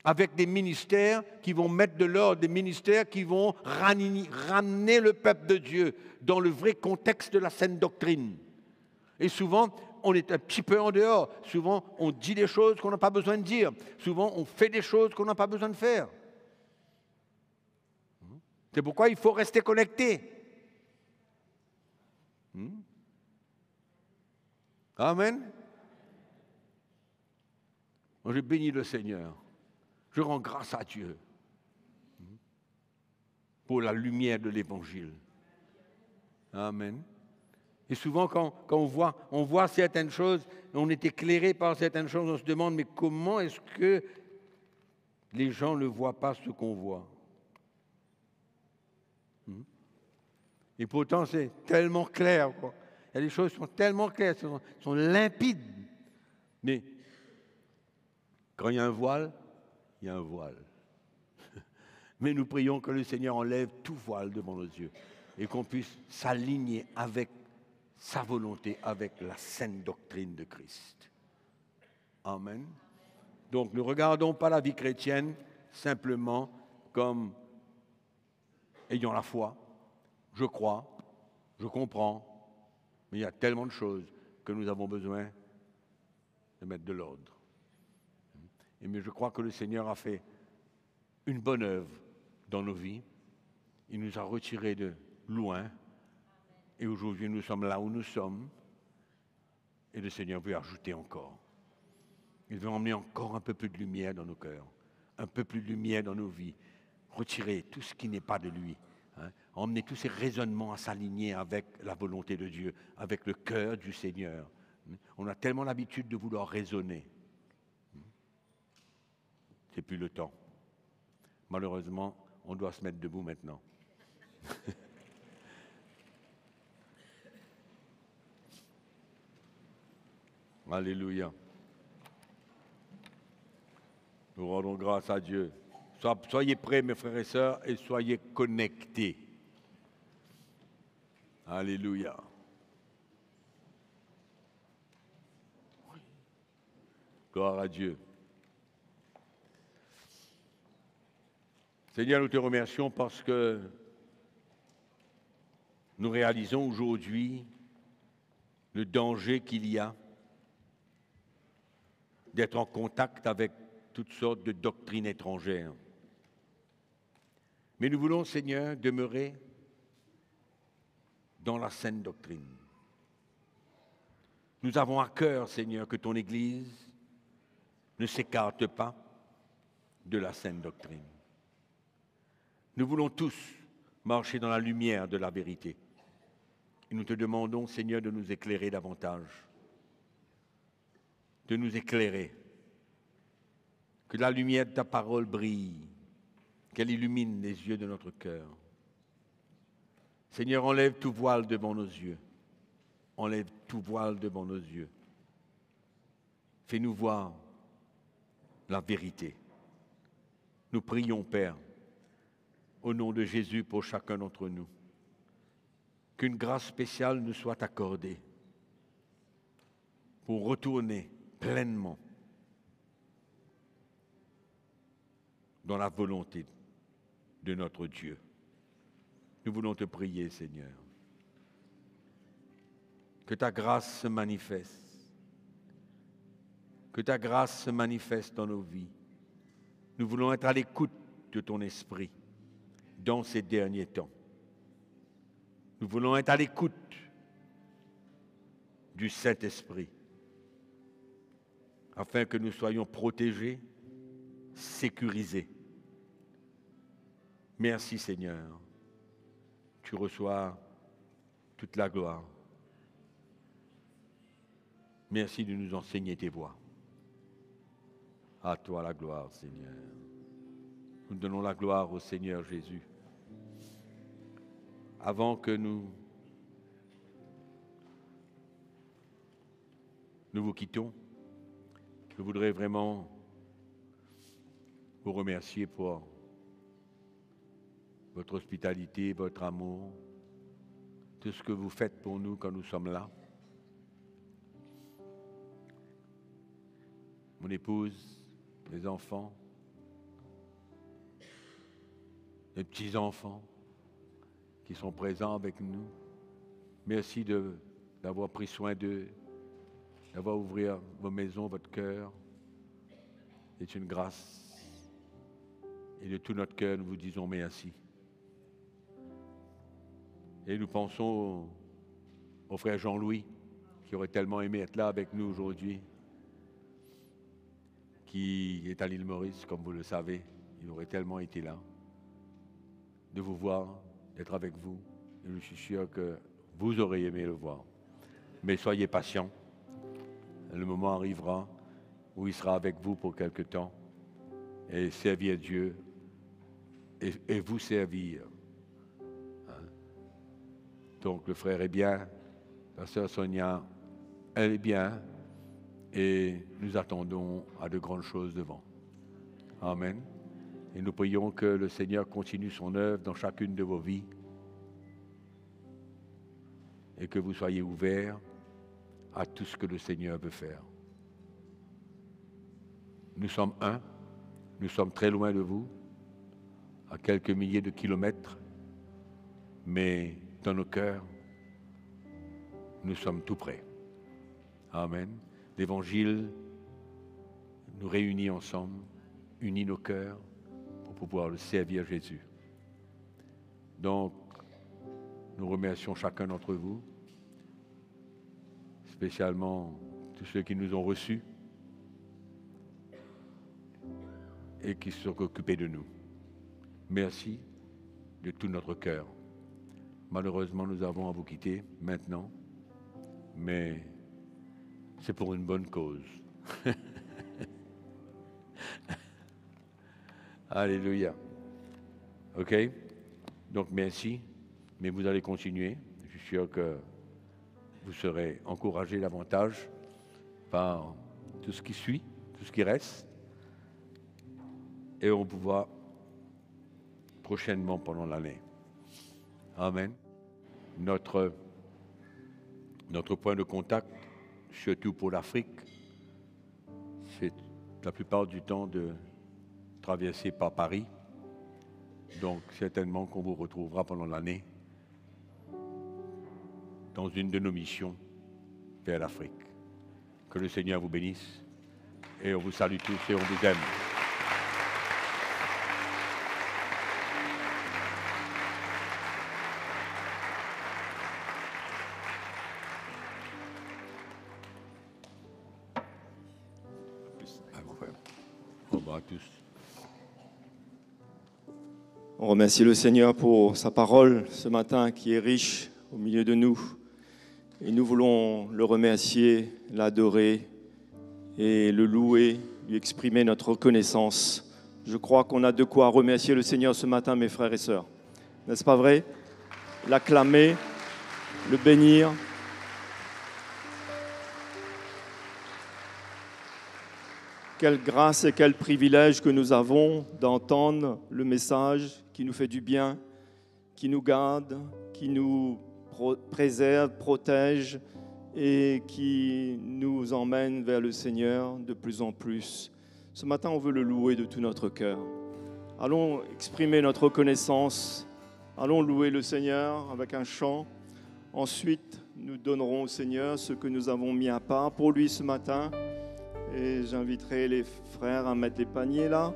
[SPEAKER 5] avec des ministères qui vont mettre de l'ordre, des ministères qui vont ramener le peuple de Dieu dans le vrai contexte de la saine doctrine. Et souvent, on est un petit peu en dehors. Souvent, on dit des choses qu'on n'a pas besoin de dire. Souvent, on fait des choses qu'on n'a pas besoin de faire. C'est pourquoi il faut rester connecté. Amen. Moi, je bénis le Seigneur. Je rends grâce à Dieu pour la lumière de l'Évangile. Amen. Et souvent, quand on voit certaines choses, on est éclairé par certaines choses, on se demande, mais comment est-ce que les gens ne voient pas ce qu'on voit? Et pourtant, c'est tellement clair, quoi. Il y a des choses qui sont tellement claires, sont limpides. Mais quand il y a un voile, il y a un voile. Mais nous prions que le Seigneur enlève tout voile devant nos yeux et qu'on puisse s'aligner avec sa volonté, avec la saine doctrine de Christ. Amen. Donc ne regardons pas la vie chrétienne simplement comme ayant la foi. Je crois, je comprends, mais il y a tellement de choses que nous avons besoin de mettre de l'ordre. Mais je crois que le Seigneur a fait une bonne œuvre dans nos vies. Il nous a retirés de loin. Et aujourd'hui, nous sommes là où nous sommes. Et le Seigneur veut ajouter encore. Il veut emmener encore un peu plus de lumière dans nos cœurs. Un peu plus de lumière dans nos vies. Retirer tout ce qui n'est pas de lui. Emmener tous ces raisonnements à s'aligner avec la volonté de Dieu, avec le cœur du Seigneur. On a tellement l'habitude de vouloir raisonner. C'est plus le temps. Malheureusement, on doit se mettre debout maintenant. Alléluia. Nous rendons grâce à Dieu. Soyez prêts, mes frères et sœurs, et soyez connectés. Alléluia. Gloire à Dieu. Seigneur, nous te remercions parce que nous réalisons aujourd'hui le danger qu'il y a d'être en contact avec toutes sortes de doctrines étrangères. Mais nous voulons, Seigneur, demeurer dans la saine doctrine. Nous avons à cœur, Seigneur, que ton Église ne s'écarte pas de la saine doctrine. Nous voulons tous marcher dans la lumière de la vérité. Et nous te demandons, Seigneur, de nous éclairer davantage, de nous éclairer, que la lumière de ta parole brille, qu'elle illumine les yeux de notre cœur. Seigneur, enlève tout voile devant nos yeux. Enlève tout voile devant nos yeux. Fais-nous voir la vérité. Nous prions, Père, au nom de Jésus pour chacun d'entre nous, qu'une grâce spéciale nous soit accordée pour retourner pleinement dans la volonté de notre Dieu. Nous voulons te prier, Seigneur, que ta grâce se manifeste, que ta grâce se manifeste dans nos vies. Nous voulons être à l'écoute de ton esprit dans ces derniers temps. Nous voulons être à l'écoute du Saint-Esprit, afin que nous soyons protégés, sécurisés. Merci Seigneur, tu reçois toute la gloire. Merci de nous enseigner tes voies. À toi la gloire, Seigneur. Nous donnons la gloire au Seigneur Jésus. Avant que nous vous quittions, je voudrais vraiment vous remercier pour votre hospitalité, votre amour, tout ce que vous faites pour nous quand nous sommes là. Mon épouse, mes enfants, mes petits-enfants qui sont présents avec nous. Merci d'avoir pris soin d'eux, d'avoir ouvert vos maisons, votre cœur. C'est une grâce. Et de tout notre cœur, nous vous disons merci. Et nous pensons au frère Jean-Louis, qui aurait tellement aimé être là avec nous aujourd'hui, qui est à l'île Maurice, comme vous le savez. Il aurait tellement été là, de vous voir, d'être avec vous. Et je suis sûr que vous aurez aimé le voir. Mais soyez patients. Le moment arrivera où il sera avec vous pour quelque temps et servir Dieu et vous servir. Donc le frère est bien, la sœur Sonia, elle est bien, et nous attendons à de grandes choses devant. Amen. Et nous prions que le Seigneur continue son œuvre dans chacune de vos vies et que vous soyez ouverts à tout ce que le Seigneur veut faire. Nous sommes un, nous sommes très loin de vous, à quelques milliers de kilomètres, mais dans nos cœurs, nous sommes tout près. Amen. L'Évangile nous réunit ensemble, unit nos cœurs pour pouvoir le servir Jésus. Donc, nous remercions chacun d'entre vous, spécialement tous ceux qui nous ont reçus et qui se sont occupés de nous. Merci de tout notre cœur. Malheureusement, nous avons à vous quitter maintenant, mais c'est pour une bonne cause. Alléluia. OK? Donc, merci, mais vous allez continuer. Je suis sûr que vous serez encouragés davantage par tout ce qui suit, tout ce qui reste. Et on vous voit prochainement pendant l'année. Amen. Notre point de contact, surtout pour l'Afrique, c'est la plupart du temps de traverser par Paris. Donc, certainement qu'on vous retrouvera pendant l'année dans une de nos missions vers l'Afrique. Que le Seigneur vous bénisse et on vous salue tous et on vous aime. Au revoir à tous.
[SPEAKER 6] On remercie le Seigneur pour sa parole ce matin qui est riche au milieu de nous. Et nous voulons le remercier, l'adorer et le louer, lui exprimer notre reconnaissance. Je crois qu'on a de quoi remercier le Seigneur ce matin, mes frères et sœurs. N'est-ce pas vrai? L'acclamer, le bénir. Quelle grâce et quel privilège que nous avons d'entendre le message qui nous fait du bien, qui nous garde, qui nous préserve, protège et qui nous emmène vers le Seigneur de plus en plus. Ce matin, on veut le louer de tout notre cœur. Allons exprimer notre reconnaissance. Allons louer le Seigneur avec un chant. Ensuite, nous donnerons au Seigneur ce que nous avons mis à part pour lui ce matin. Et j'inviterai les frères à mettre les paniers là.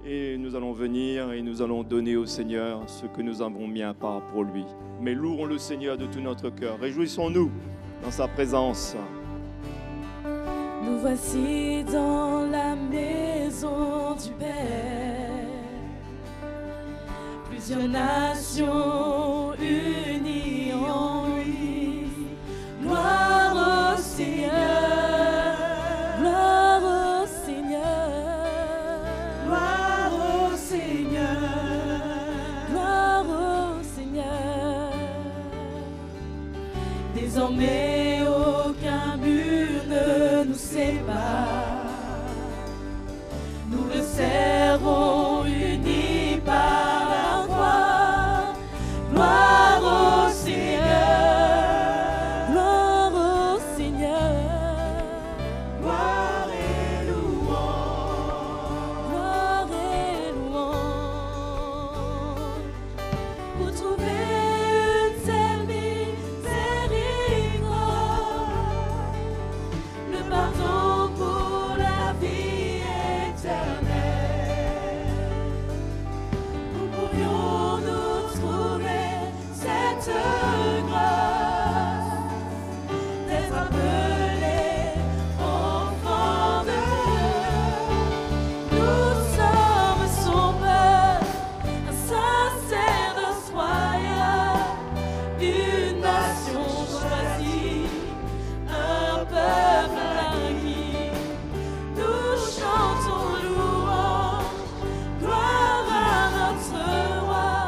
[SPEAKER 6] et nous allons venir et nous allons donner au Seigneur ce que nous avons mis à part pour lui. Mais louons le Seigneur de tout notre cœur. Réjouissons-nous dans sa présence.
[SPEAKER 2] Nous voici dans la maison du Père, plusieurs nations unies en lui. Gloire au Seigneur, gloire au Seigneur, gloire au Seigneur, gloire au Seigneur. Désormais aucun mur ne nous sépare, nous le servons unis par la foi. Gloire au Seigneur, gloire au Seigneur, gloire et louange, gloire et louange. Vous trouvez une telle miséricorde, le pardon pour la vie éternelle. Où pourrions-nous trouver cette grâce d'être appelés enfants de Dieu? Nous sommes son peuple, un sacerdoce royal, une nation choisie, un peuple acquis. Nous chantons louange, gloire à notre roi,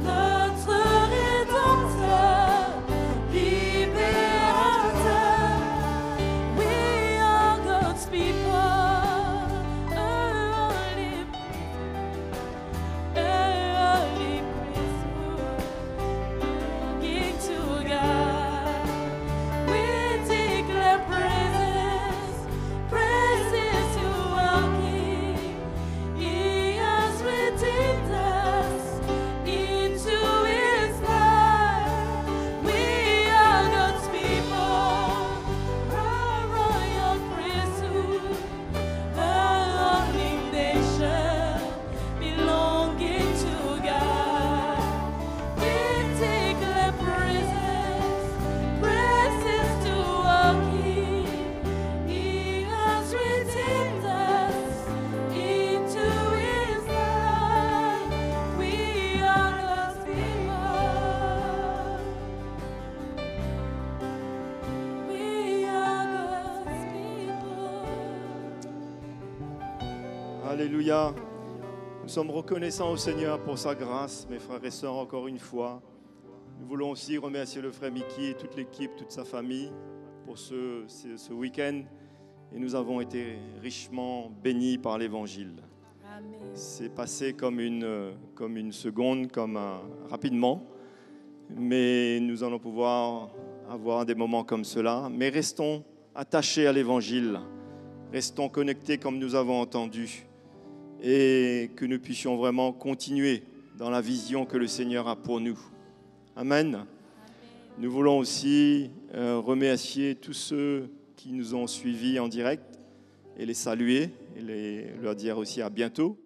[SPEAKER 2] notre Rédempteur, libérateur. We are God's people, early priesthood, belonging to God. We declare praises, praises to our King. He has redeemed us into His life. We are God's people, a royal priesthood, a holy nation, belonging to God. We declare praises, praises to our King. He has redeemed us into His life. We are God's people. We are God's people.
[SPEAKER 6] Alléluia. Nous sommes reconnaissants au Seigneur pour sa grâce, mes frères et sœurs, encore une fois. Nous voulons aussi remercier le frère Mickey et toute l'équipe, toute sa famille pour ce week-end. Et nous avons été richement bénis par l'Évangile.
[SPEAKER 2] Amen.
[SPEAKER 6] C'est passé comme une seconde, rapidement. Mais nous allons pouvoir avoir des moments comme cela. Mais restons attachés à l'Évangile. Restons connectés comme nous avons entendu. Et que nous puissions vraiment continuer dans la vision que le Seigneur a pour nous. Amen. Nous voulons aussi remercier tous ceux qui nous ont suivis en direct et les saluer et leur dire aussi à bientôt.